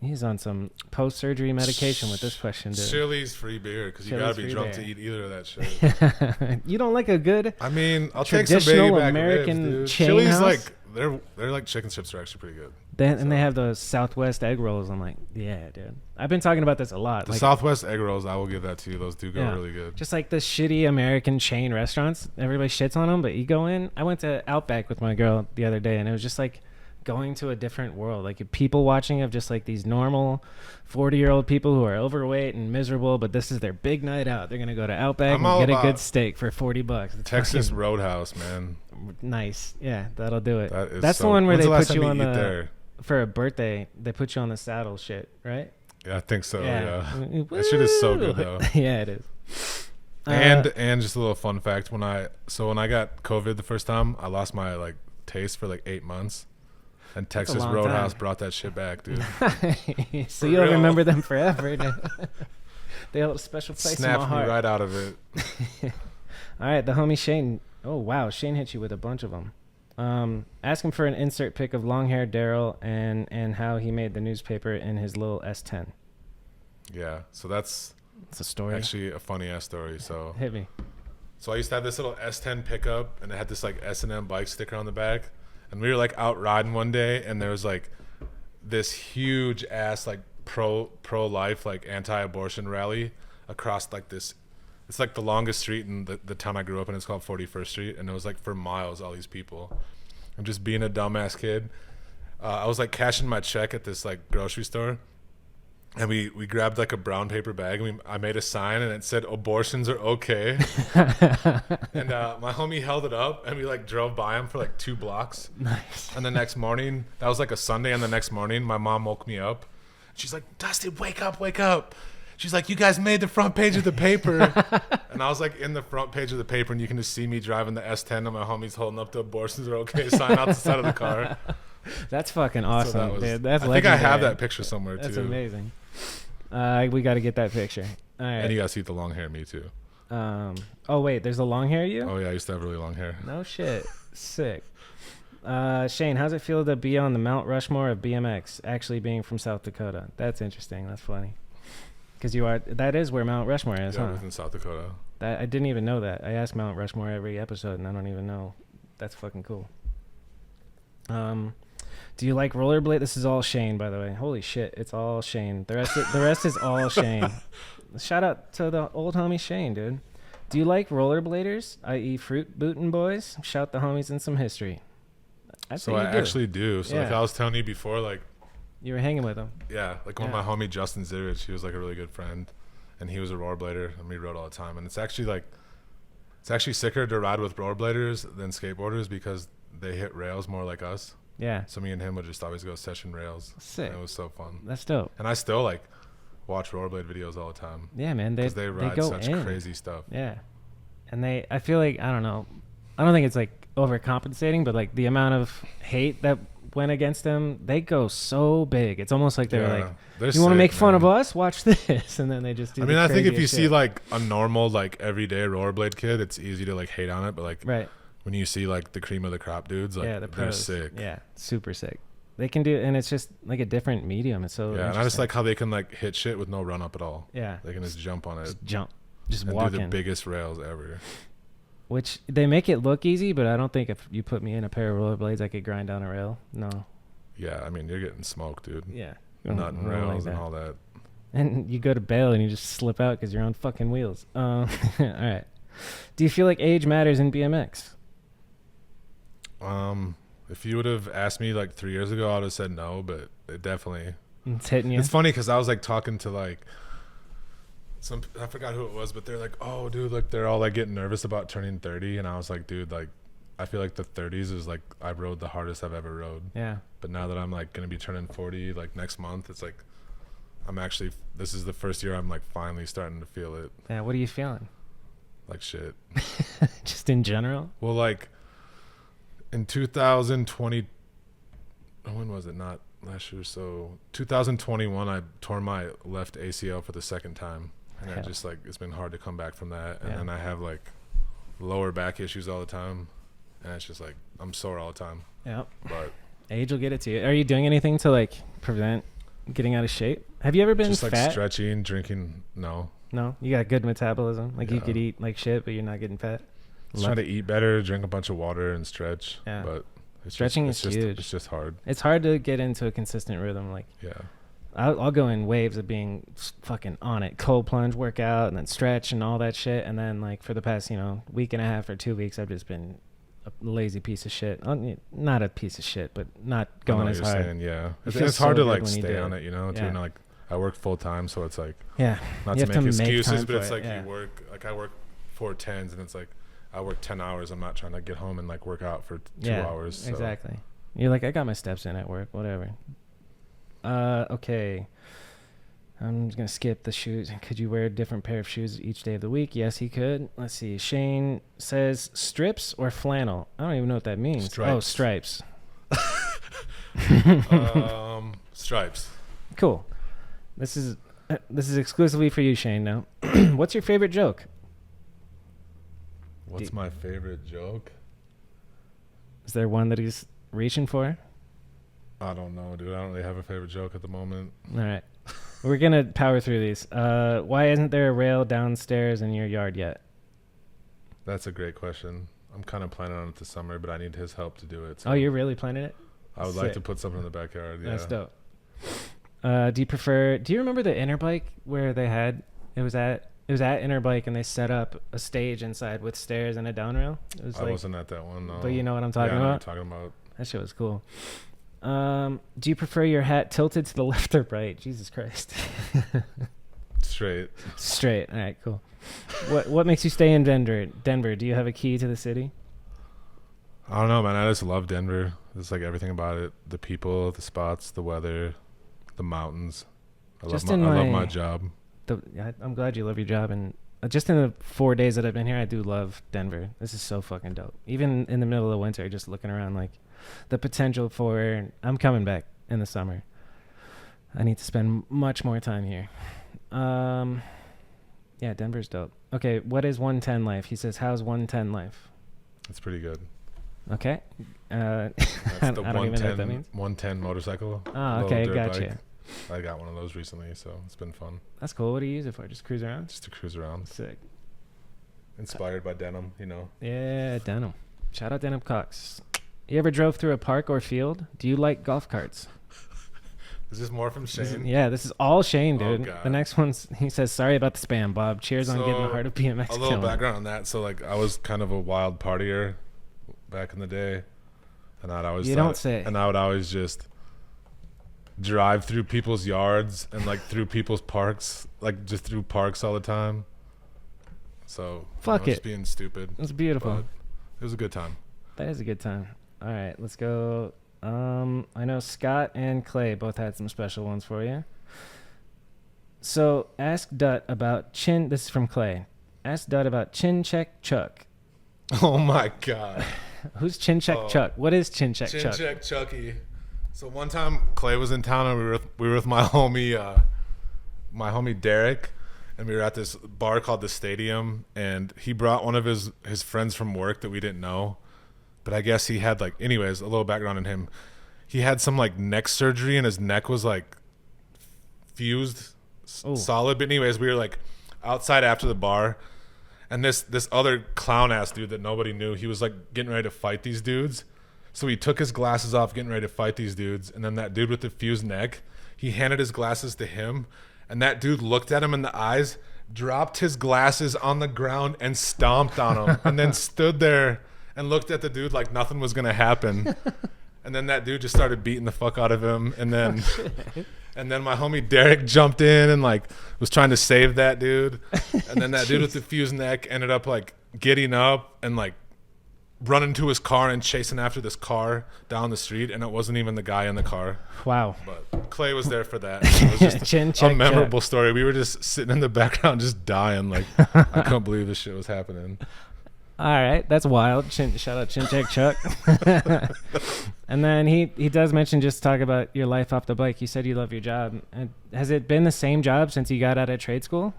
He's on some post-surgery medication with this question, dude. Chili's free beer because you gotta be drunk to eat either of that shit. You don't like a good I'll take some baby back American ribs, dude. chain Chili's house? like they're like chicken strips are actually pretty good. And they have those Southwest egg rolls. I'm like, yeah, dude. I've been talking about this a lot. The Southwest egg rolls, I will give that to you. Those do go really good. Just like the shitty American chain restaurants, everybody shits on them, but you go in. I went to Outback with my girl the other day, and it was just like going to a different world, like people watching of just like these normal 40-year-old people who are overweight and miserable, but this is their big night out. They're gonna go to Outback and get a good steak for $40. It's Texas Roadhouse, man. Nice. Yeah, that'll do it. That's the one where they put you on there? For a birthday. They put you on the saddle shit, right? Yeah, I think so. Yeah. That shit is so good though. Yeah, it is. And just a little fun fact: when I got COVID the first time, I lost my like taste for like 8 months. And Texas Roadhouse brought that shit back, dude. So you'll remember them forever. They hold a special place in my heart. Snapped me right out of it. All right, the homie Shane. Oh, wow. Shane hit you with a bunch of them. Ask him for an insert pic of long-haired Daryl and how he made the newspaper in his little S10. Yeah, so that's a story. Actually a funny-ass story. So hit me. So I used to have this little S10 pickup, and it had this like S&M bike sticker on the back. And we were like out riding one day, and there was like this huge ass like pro-life like anti-abortion rally across like this. It's like the longest street in the town I grew up in. It's called 41st Street, and it was like for miles all these people. I'm just being a dumbass kid. I was like cashing my check at this like grocery store, and we grabbed like a brown paper bag, and I made a sign, and it said abortions are okay. And my homie held it up, and we like drove by him for like 2 blocks. Nice. And the next morning, that was like a Sunday, and the next morning my mom woke me up. She's like, Dustin, wake up. She's like, you guys made the front page of the paper. And I was like in the front page of the paper, and you can just see me driving the S10, and my homie's holding up the abortions are okay sign out the side of the car. That's fucking awesome, So dude. That's I think I have that picture somewhere too. That's amazing. We got to get that picture. All right. And you guys see the long hair, me too. Oh wait, there's a long hair you? Oh yeah, I used to have really long hair. No shit. Sick. Shane, how's it feel to be on the Mount Rushmore of BMX, actually being from South Dakota? That's interesting. That's funny. Because that is where Mount Rushmore is, yeah, huh? within South Dakota. I didn't even know that. I ask Mount Rushmore every episode, and I don't even know. That's fucking cool. Do you like rollerblade? This is all Shane, by the way. Holy shit, it's all Shane. The rest is all Shane. Shout out to the old homie Shane, dude. Do you like rollerbladers, i.e. fruit bootin' boys? Shout the homies in some history. I actually do. So like I was telling you before, like you were hanging with him. Yeah, like one of my homie Justin Zivich, he was like a really good friend, and he was a rollerblader, and we rode all the time. And it's actually sicker to ride with rollerbladers than skateboarders because they hit rails more like us. Yeah. So me and him would just always go session rails. Sick. And it was so fun. That's dope. And I still like watch rollerblade videos all the time. Yeah, man. Because they ride such crazy stuff. Yeah. And I feel like, I don't know, I don't think it's like overcompensating, but like the amount of hate that went against them, they go so big. It's almost like they're like, you want to make fun of us? Watch this. And then they just do I think if you see like a normal, like everyday rollerblade kid, it's easy to like hate on it. But like when you see like the cream of the crop dudes, like they're sick. Yeah, super sick. They can do, and it's just like a different medium. It's so and I just like how they can like hit shit with no run up at all. Yeah. They can just jump on it. Just and walk do the biggest rails ever. Which they make it look easy, but I don't think if you put me in a pair of rollerblades, I could grind down a rail. No. Yeah, I mean, you're getting smoked, dude. Yeah. Not in rails and all that. And you go to bail and you just slip out because you're on fucking wheels. All right. Do you feel like age matters in BMX? If you would have asked me like 3 years ago, I would have said no, but it definitely. It's hitting you. It's funny because I was like talking to like I forgot who it was, but they're like, oh, dude, like they're all like getting nervous about turning 30, and I was like, dude, like I feel like the 30s is like I rode the hardest I've ever rode. Yeah. But now that I'm like gonna be turning 40 like next month, it's like this is the first year I'm like finally starting to feel it. Yeah. What are you feeling? Like shit. Just in general. Well, like in 2020, when was it? Not last year. So 2021, I tore my left ACL for the second time. And I just like, it's been hard to come back from that. And then I have like lower back issues all the time. And it's just like, I'm sore all the time. Yeah. But age will get it to you. Are you doing anything to like prevent getting out of shape? Have you ever been just fat? Like stretching, drinking? No. You got good metabolism. Like you could eat like shit, but you're not getting fat. Trying to eat better, drink a bunch of water and stretch. Yeah. But stretching is huge. It's just hard. It's hard to get into a consistent rhythm. Like, I'll go in waves of being fucking on it, cold plunge workout, and then stretch and all that shit. And then like for the past, week and a half or 2 weeks, I've just been a lazy piece of shit. Not a piece of shit, but not going as hard. Saying, yeah. It's hard to like stay on it, too. Like I work full time, so it's like not to make excuses, but it's like you work. Like I work 4 10s, and it's like I work 10 hours. I'm not trying to get home and like work out for 2 hours. So. Exactly. You're like, I got my steps in at work, whatever. Okay. I'm just going to skip the shoes. Could you wear a different pair of shoes each day of the week? Yes, he could. Let's see. Shane says strips or flannel. I don't even know what that means. Stripes. Oh, stripes. Stripes. Cool. This is exclusively for you, Shane, now. What's your favorite joke? What's my favorite joke? Is there one that he's reaching for? I don't know, dude. I don't really have a favorite joke at the moment. All right. We're going to power through these. Why isn't there a rail downstairs in your yard yet? That's a great question. I'm kind of planning on it this summer, but I need his help to do it. So oh, you're really planning it? I would like to put something in the backyard. Yeah. That's dope. Do you remember the Interbike where they had, it was at Interbike and they set up a stage inside with stairs and a down rail? I wasn't at that one, no. But you know what I'm talking about? I know what you're talking about. That shit was cool. Do you prefer your hat tilted to the left or right? Jesus Christ. Straight. All right, cool. What makes you stay in Denver? Do you have a key to the city? I don't know, man. I just love Denver. It's like everything about it. The people, the spots, the weather, the mountains. I love my job. I'm glad you love your job. And just in the 4 days that I've been here, I do love Denver. This is so fucking dope. Even in the middle of the winter, just looking around, like the potential for, I'm coming back in the summer. I need to spend much more time here. Yeah, Denver's dope. Okay, what is 110 life? He says, how's 110 life? It's pretty good. Okay. That's I the don't even know what that means. 110 motorcycle. Oh, okay, gotcha. I got one of those recently, so it's been fun. That's cool. What do you use it for? Just cruise around? Just to cruise around. Sick. Inspired by denim, Yeah, denim. Shout out Denim Cox. You ever drove through a park or field? Do you like golf carts? Is this more from Shane? This is all Shane, dude. God. The next one's, he says, sorry about the spam, Bob. Cheers on getting the heart of BMX. A little background on that. So, like, I was kind of a wild partier back in the day. And I would always just drive through people's yards and, like, through people's parks. Like, just through parks all the time. So, fuck it. Just being stupid. It's beautiful. But it was a good time. That is a good time. All right, let's go. I know Scott and Clay both had some special ones for you. So ask Dut about Chin. This is from Clay. Ask Dut about Chin Check Chuck. Oh my God. Who's Chin Check Chuck? What is Chin Check Chuck? Chin Check Chucky. So one time Clay was in town and we were with my homie Derek, and we were at this bar called the Stadium, and he brought one of his friends from work that we didn't know. But I guess he had, like, anyways, a little background on him. He had some, like, neck surgery, and his neck was, like, fused solid. But anyways, we were, like, outside after the bar, and this other clown-ass dude that nobody knew, he was, like, getting ready to fight these dudes. So he took his glasses off, getting ready to fight these dudes, and then that dude with the fused neck, he handed his glasses to him, and that dude looked at him in the eyes, dropped his glasses on the ground, and stomped on him, and then stood there and looked at the dude like nothing was going to happen. And then that dude just started beating the fuck out of him. And then And then my homie Derek jumped in and like was trying to save that dude. And then that dude with the fused neck ended up like getting up and like running to his car and chasing after this car down the street, and it wasn't even the guy in the car. Wow. But Clay was there for that. It was just a memorable story. We were just sitting in the background just dying. Like, I couldn't believe this shit was happening. All right, that's wild. Shout out Chin Check Chuck. And then he does mention, just talk about your life off the bike. You said you love your job. And has it been the same job since you got out of trade school?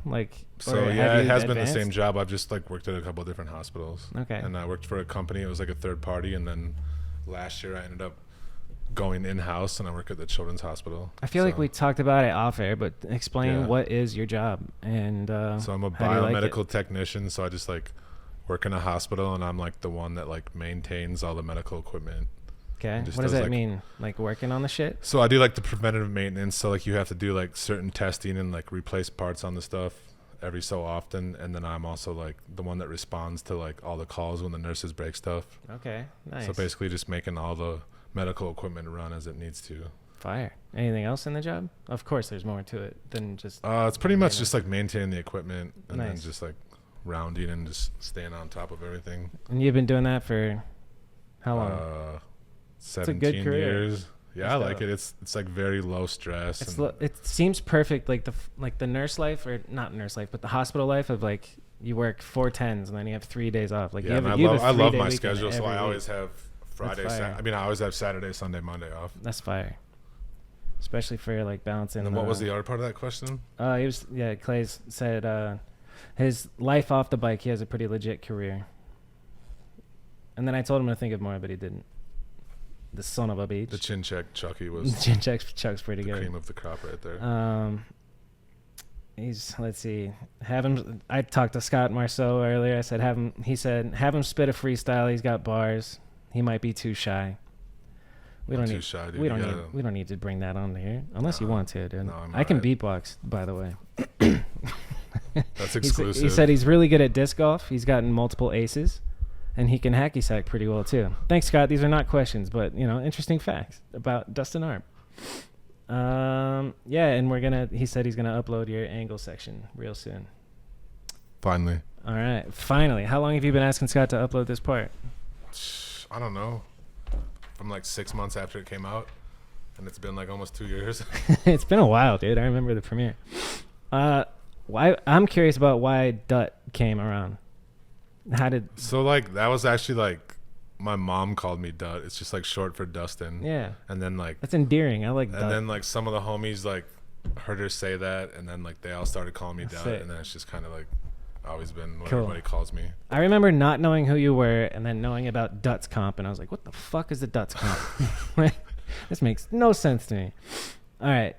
So yeah, it has been the same job. I've just like worked at a couple of different hospitals. Okay. And I worked for a company. It was like a third party. And then last year I ended up going in-house and I work at the Children's Hospital. I feel like we talked about it off air, but explain what is your job? And so I'm a biomedical technician. So I just like work in a hospital and I'm like the one that like maintains all the medical equipment. Okay. What does that mean? Like working on the shit? So I do like the preventative maintenance. So like you have to do like certain testing and like replace parts on the stuff every so often. And then I'm also like the one that responds to like all the calls when the nurses break stuff. Okay. Nice. So basically just making all the medical equipment run as it needs to. Fire. Anything else in the job? Of course there's more to it than just it's pretty much just like maintaining the equipment and nice. then just like rounding and just staying on top of everything. And you've been doing that for how long? 17 years. Yeah, I like it. It's like very low stress. It seems perfect, like the nurse life, or not nurse life, but the hospital life of like you work 4 10s and then you have 3 days off. Like yeah, I love my schedule, so I always have Friday. I always have Saturday, Sunday, Monday off. That's fire, especially for like balancing. And what was the other part of that question? Clay's said his life off the bike. He has a pretty legit career. And then I told him to think of more, but he didn't. The son of a bitch. The Chin Check Chucky was Chin Check Chuck's pretty good. Cream of the crop right there. Let's see. I talked to Scott Marceau earlier. I said have him spit a freestyle. He's got bars. He might be too shy. We don't need to bring that on here unless you want to, dude. No, I can beatbox, by the way. That's exclusive. He said he's really good at disc golf. He's gotten multiple aces. And he can hacky sack pretty well too. Thanks, Scott. These are not questions, but interesting facts about Dustin Arp. And he said he's gonna upload your angle section real soon. Finally. All right, finally. How long have you been asking Scott to upload this part? I don't know. From like 6 months after it came out, and it's been like almost 2 years. It's been a while, dude. I remember the premiere. I'm curious about why Dut came around. That was actually like my mom called me Dut. It's just like short for Dustin. Yeah. And then like that's endearing. I like Dut. And then like some of the homies like heard her say that, and then like they all started calling me Dut, and then it's just kind of like always been what everybody calls me. I remember not knowing who you were and then knowing about Dut's comp, and I was like, what the fuck is the Dut's comp? This makes no sense to me. All right.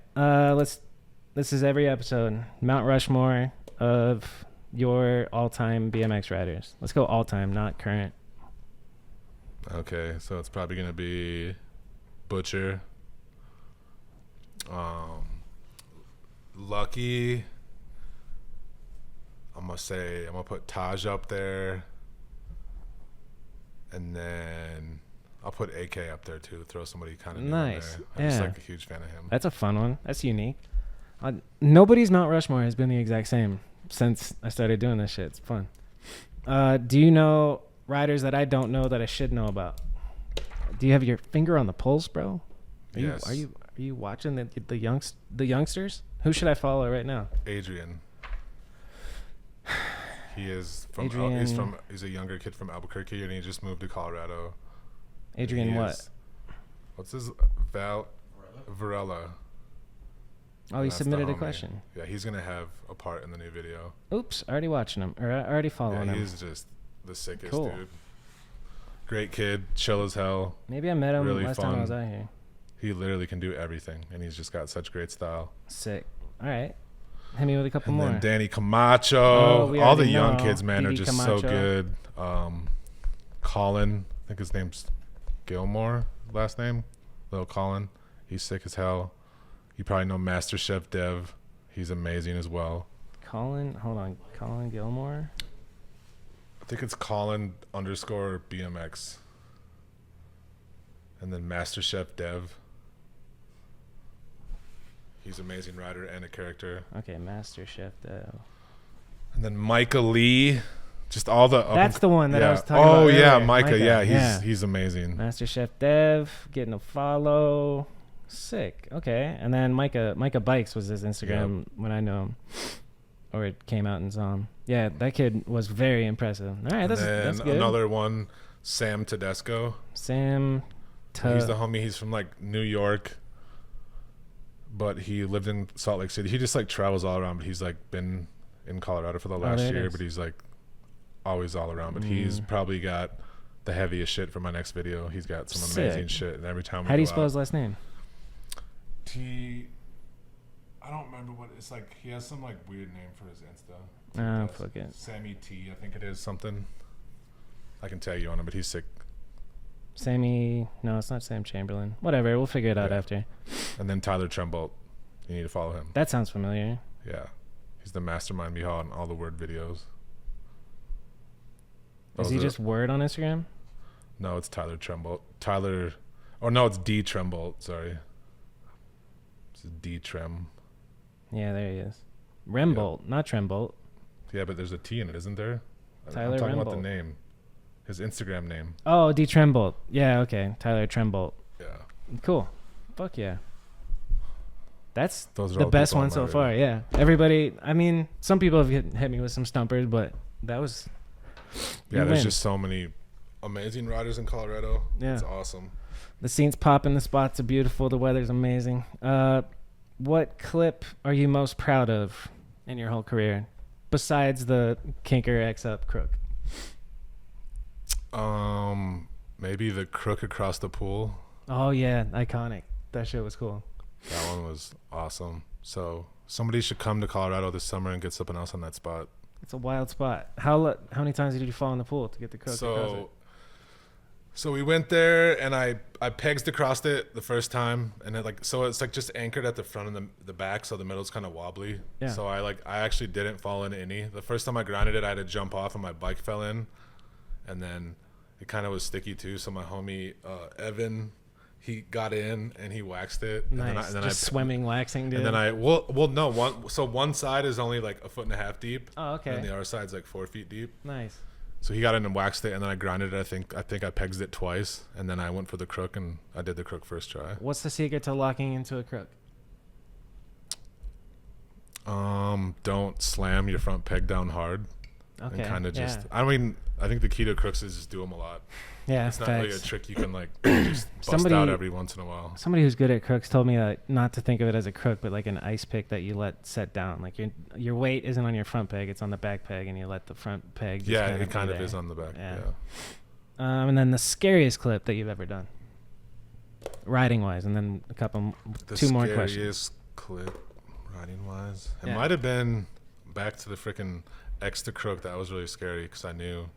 This is every episode. Mount Rushmore of your all-time BMX riders. Let's go all-time, not current. Okay, so it's probably gonna be Butcher, Lucky. I'm gonna put Taj up there, and then I'll put AK up there too. Throw somebody kind of nice. I'm just like a huge fan of him. That's a fun one. That's unique. Nobody's Mount Rushmore has been the exact same since I started doing this shit. It's fun. Do you know riders that I don't know that I should know about? Do you have your finger on the pulse, bro? Yes. Are you watching the youngsters? Who should I follow right now? Adrian. He is from. He's a younger kid from Albuquerque, and he just moved to Colorado. Adrian, What's his Varela? Oh, he submitted a question. Yeah, he's gonna have a part in the new video. Oops, already watching him, or already following him. He's just the sickest dude. Great kid, chill as hell. Maybe I met him really last time I was out here. He literally can do everything, and he's just got such great style. Sick. All right, hit me with a couple more. And then Danny Camacho. All the young kids, man, are just Camacho. So good. Colin, I think his name's Gilmore, last name. Little Colin. He's sick as hell. You probably know Master Chef Dev. He's amazing as well. Colin Gilmore? I think it's Colin _ BMX. And then Master Chef Dev. He's an amazing rider and a character. Okay, Master Chef Dev. And then Micah Lee. Just all the... That's the one that I was talking about. Oh, yeah, earlier. Micah. Yeah, he's amazing. Master Chef Dev, getting a follow. Sick. Okay. And then Micah Bikes was his Instagram when I know him. Or it came out and saw him. Yeah, that kid was very impressive. All right, that's good. Another one, Sam Tedesco. He's the homie. He's from like New York, but he lived in Salt Lake City. He just like travels all around, but he's like been in Colorado for the last year, but he's like always all around. But he's probably got the heaviest shit for my next video. He's got some amazing shit, and every time How do you spell his last name? I don't remember what it's like. He has some like weird name for his Insta. Oh, fuck it. Sammy T, I think it is something. I can tag you on him, but he's sick. Sammy, no, it's not Sam Chamberlain. Whatever, we'll figure it out after. And then Tyler Trembolt. You need to follow him. That sounds familiar. Yeah. He's the mastermind behind all the word videos. Is he just word on Instagram? No, it's Tyler Trembolt. It's D Trembolt, sorry. This is D Trem. Yeah, there he is. Rembolt, not Trembolt. Yeah, but there's a T in it, isn't there? Tyler I'm talking Rembolt. about the name. His Instagram name. Oh, D Trembolt. Yeah, okay. Tyler Trembolt. Yeah. Cool. Fuck yeah. That's Those are the all best people one on so my far. Yeah. Everybody, I mean, some people have hit me with some stumpers, but that was... Yeah, there's just so many amazing riders in Colorado. Yeah. It's awesome. The scene's popping. The spots are beautiful. The weather's amazing. What clip are you most proud of in your whole career, besides the Kinker X Up crook? Maybe the crook across the pool. Oh yeah, iconic. That shit was cool. That one was awesome. So somebody should come to Colorado this summer and get something else on that spot. It's a wild spot. How many times did you fall in the pool to get the crook across it? So we went there, and I pegs across it the first time, and it's like just anchored at the front and the back, so the middle's kind of wobbly. Yeah. So I actually didn't fall into any. The first time I grinded it, I had to jump off, and my bike fell in, and then it kind of was sticky too. So my homie Evan, he got in and he waxed it. Nice. And then just swimming, waxing, dude. And then one side is only like 1.5 feet deep. Oh, okay. And the other side's like 4 feet deep. Nice. So he got in and waxed it, and then I grinded it. I think I pegged it twice, and then I went for the crook, and I did the crook first try. What's the secret to locking into a crook? Don't slam your front peg down hard. Okay. And kind of just. I mean, I think the key to crooks is just do them a lot. Yeah, it's not facts. really a trick you can like just bust out every once in a while. Somebody who's good at crooks told me not to think of it as a crook, but like an ice pick that you let set down. Like your weight isn't on your front peg; it's on the back peg, and you let the front peg. Just it kind of is on the back. Yeah. And then the scariest clip that you've ever done, riding wise, and then two more questions. The scariest clip, riding wise, it might have been back to the freaking X to crook. That was really scary because I knew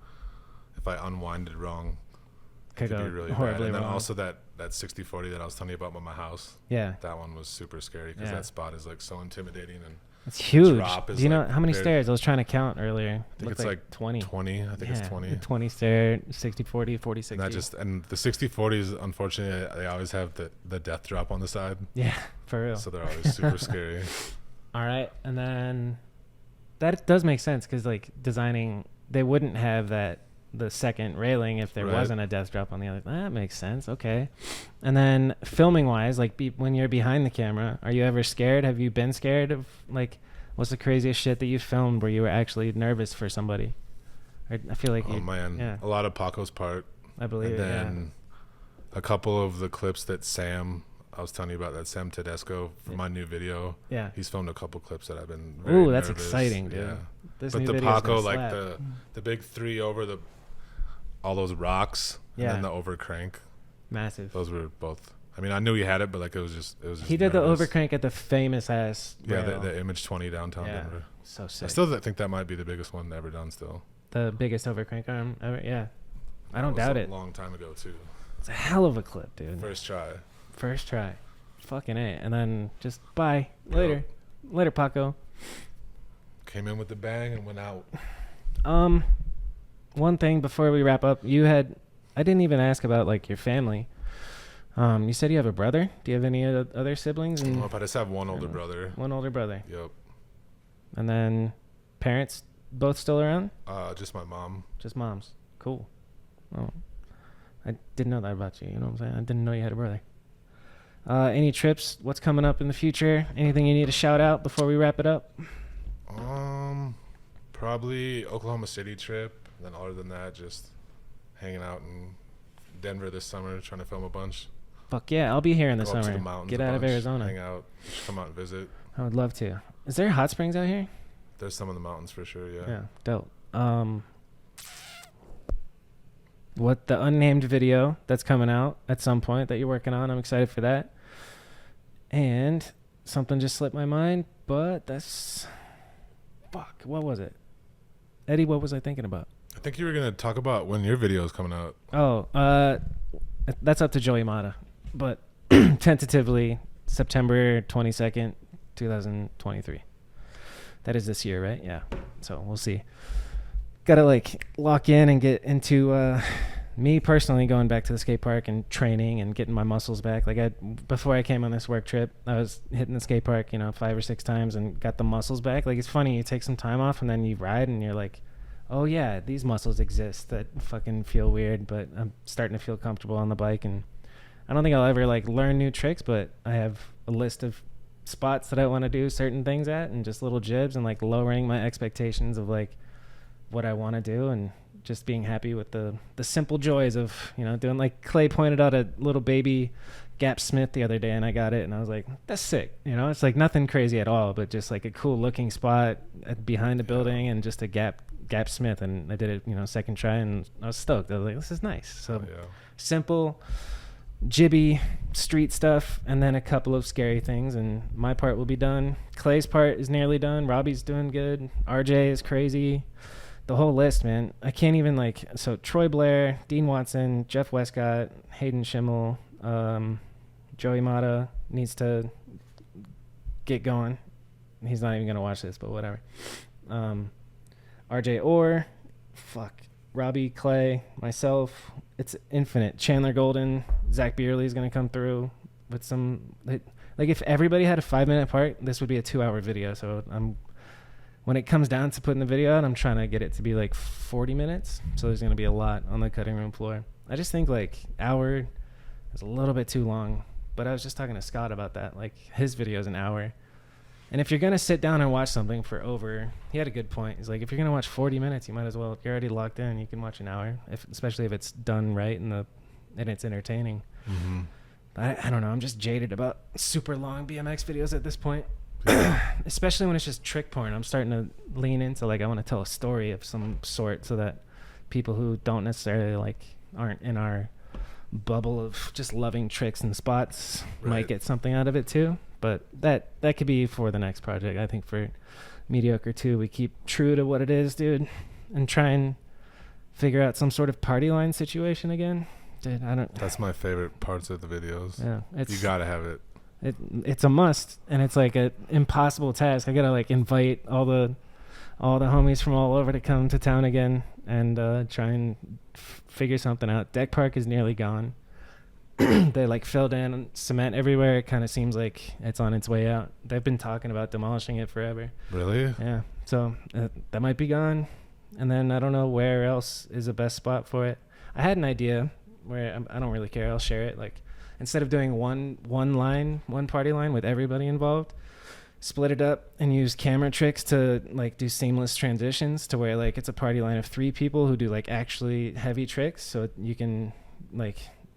if I unwinded wrong, it could be really bad. And then also that 60/40 that I was telling you about by my house. Yeah. That one was super scary because that spot is like so intimidating, and it's huge. Do you know how many stairs? I was trying to count earlier. I think it's like 20. 20. I think it's 20. 20 stair, 60/40, 40/60. And the 60/40s, unfortunately, they always have the death drop on the side. Yeah, for real. So they're always super scary. All right, and then that does make sense because like designing, they wouldn't have the second railing if there wasn't a death drop on the other. That makes sense. Okay. And then filming wise, like when you're behind the camera, are you ever scared? Have you been scared of like, what's the craziest shit that you filmed where you were actually nervous for somebody? I feel like a lot of Paco's part. I believe and then a couple of the clips that I was telling you about, that Sam Tedesco for my new video. Yeah. He's filmed a couple clips that I've been very that's nervous. exciting, dude. Yeah. But the Paco, like the big three over all those rocks, and then the over crank. Massive. Those were both. I mean, I knew he had it, but like it was just. He did the over crank at the famous ass. Yeah, the Image 20 downtown Denver. So sick. I still think that might be the biggest one ever done. Still. The biggest over crank arm ever. Yeah. I don't doubt it. A long time ago too. It's a hell of a clip, dude. First try. Fucking A. And then just bye. Later. Later, Paco. Came in with the bang and went out. One thing before we wrap up, I didn't even ask about like your family. You said you have a brother. Do you have any other siblings? Nope, I just have one older brother. One older brother. Yep. And then parents both still around? Just my mom. Just moms. Cool. Oh, I didn't know that about you. You know what I'm saying? I didn't know you had a brother. Any trips? What's coming up in the future? Anything you need to shout out before we wrap it up? Probably Oklahoma City trip. Then other than that, just hanging out in Denver this summer, trying to film a bunch. Fuck yeah, I'll be here in the Go up to summer. the mountains Get a out of bunch, Arizona. hang out, just come out and visit. I would love to. Is there hot springs out here? There's some in the mountains for sure. Yeah. Yeah, dope. What the unnamed video that's coming out at some point that you're working on? I'm excited for that. And something just slipped my mind, but that's fuck. What was it, Eddie? What was I thinking about? I think you were gonna talk about when your video is coming out. Oh, that's up to Joey Mata, but tentatively September 22nd, 2023. That is this year, right? Yeah. So we'll see. Gotta like lock in and get into me personally going back to the skate park and training and getting my muscles back. Like before I came on this work trip, I was hitting the skate park, 5 or 6 times and got the muscles back. Like it's funny, you take some time off and then you ride and you're like, oh yeah, these muscles exist that fucking feel weird, but I'm starting to feel comfortable on the bike. And I don't think I'll ever like learn new tricks, but I have a list of spots that I want to do certain things at and just little jibs and like lowering my expectations of like what I want to do and just being happy with the simple joys of, doing. Like Clay pointed out a little baby Gap Smith the other day and I got it and I was like, that's sick. It's like nothing crazy at all, but just like a cool looking spot behind the building and just a Gap Smith, and I did it, second try, and I was stoked. I was like, this is nice. So simple, jibby street stuff, and then a couple of scary things, and my part will be done. Clay's part is nearly done. Robbie's doing good. RJ is crazy. The whole list, man. I can't even so Troy Blair, Dean Watson, Jeff Westcott, Hayden Schimmel, Joey Mata needs to get going. He's not even going to watch this, but whatever. RJ Orr, Robbie, Clay, myself. It's infinite. Chandler Golden, Zach Beerley is going to come through with some. Like if everybody had a 5-minute part, this would be a 2-hour video. So when it comes down to putting the video out, I'm trying to get it to be like 40 minutes. So there's going to be a lot on the cutting room floor. I just think like hour is a little bit too long. But I was just talking to Scott about that. Like his video is an hour. And if you're going to sit down and watch something he had a good point. He's like, if you're going to watch 40 minutes, you might as well, you're already locked in. You can watch an hour, especially if it's done right and it's entertaining. Mm-hmm. But I don't know. I'm just jaded about super long BMX videos at this point, especially when it's just trick porn. I'm starting to lean into I want to tell a story of some sort so that people who don't necessarily aren't in our bubble of just loving tricks and spots might get something out of it too. But that could be for the next project. I think for Mediocre 2, we keep true to what it is, dude, and try and figure out some sort of party line situation again. Dude, That's my favorite parts of the videos. Yeah, you gotta have it. It's a must, and it's like an impossible task. I gotta invite all the homies from all over to come to town again and try and figure something out. Deck Park is nearly gone. They filled in cement everywhere. It kind of seems like it's on its way out. They've been talking about demolishing it forever. Really? Yeah. So that might be gone. And then I don't know where else is the best spot for it. I had an idea where I don't really care. I'll share it. Instead of doing one party line with everybody involved, split it up and use camera tricks to do seamless transitions to where it's a party line of 3 people who do actually heavy tricks. So you can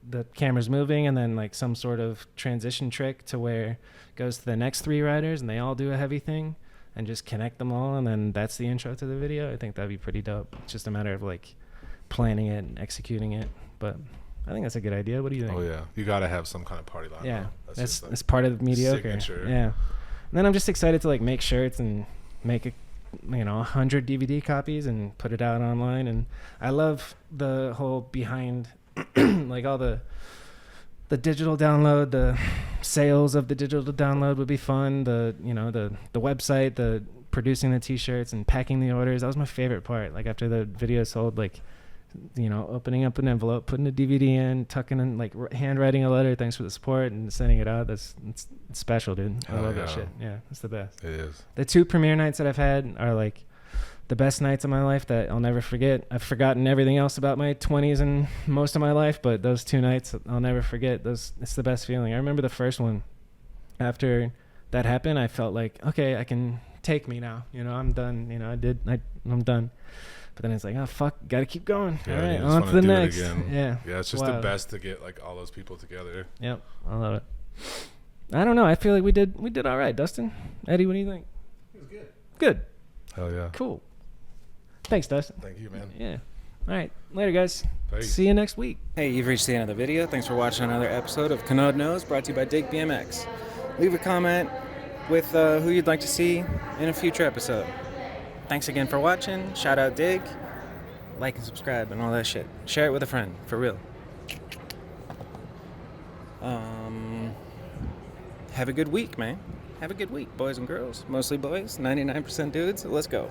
the camera's moving and then some sort of transition trick to where it goes to the next 3 riders and they all do a heavy thing and just connect them all, and then that's the intro to the video. I think that'd be pretty dope. It's just a matter of planning it and executing it, but I think that's a good idea. What do you think? Oh yeah, you gotta have some kind of party line. Yeah, that's part of Mediocre. Signature. Yeah, and then I'm just excited to make shirts and make 100 DVD copies and put it out online. And I love the whole behind all the digital download, the sales of the digital download would be fun. The website, the producing the t-shirts and packing the orders. That was my favorite part. After the video sold, opening up an envelope, putting a DVD in, tucking in, like handwriting a letter, thanks for the support, and sending it out. It's special, dude. I love that shit. Yeah, it's the best. It is. The 2 premiere nights that I've had are like the best nights of my life that I'll never forget. I've forgotten everything else about my 20s and most of my life, but those 2 nights I'll never forget. It's the best feeling. I remember the first one. After that happened, I felt like, okay, I can take me now. I'm done. I'm done. But then it's like, oh fuck, gotta keep going. Yeah, all right, on to the next. Yeah, it's just the best to get like all those people together. Yep, I love it. I don't know. I feel like we did all right, Dustin. Eddie, what do you think? It was good. Good. Hell yeah. Cool. Thanks, Dustin. Thank you, man. Yeah. All right. Later, guys. Thanks. See you next week. Hey, you've reached the end of the video. Thanks for watching another episode of Kanode Knows, brought to you by Dig BMX. Leave a comment with who you'd like to see in a future episode. Thanks again for watching. Shout out Dig. Like and subscribe and all that shit. Share it with a friend, for real. Have a good week, man. Have a good week, boys and girls. Mostly boys, 99% dudes. Let's go.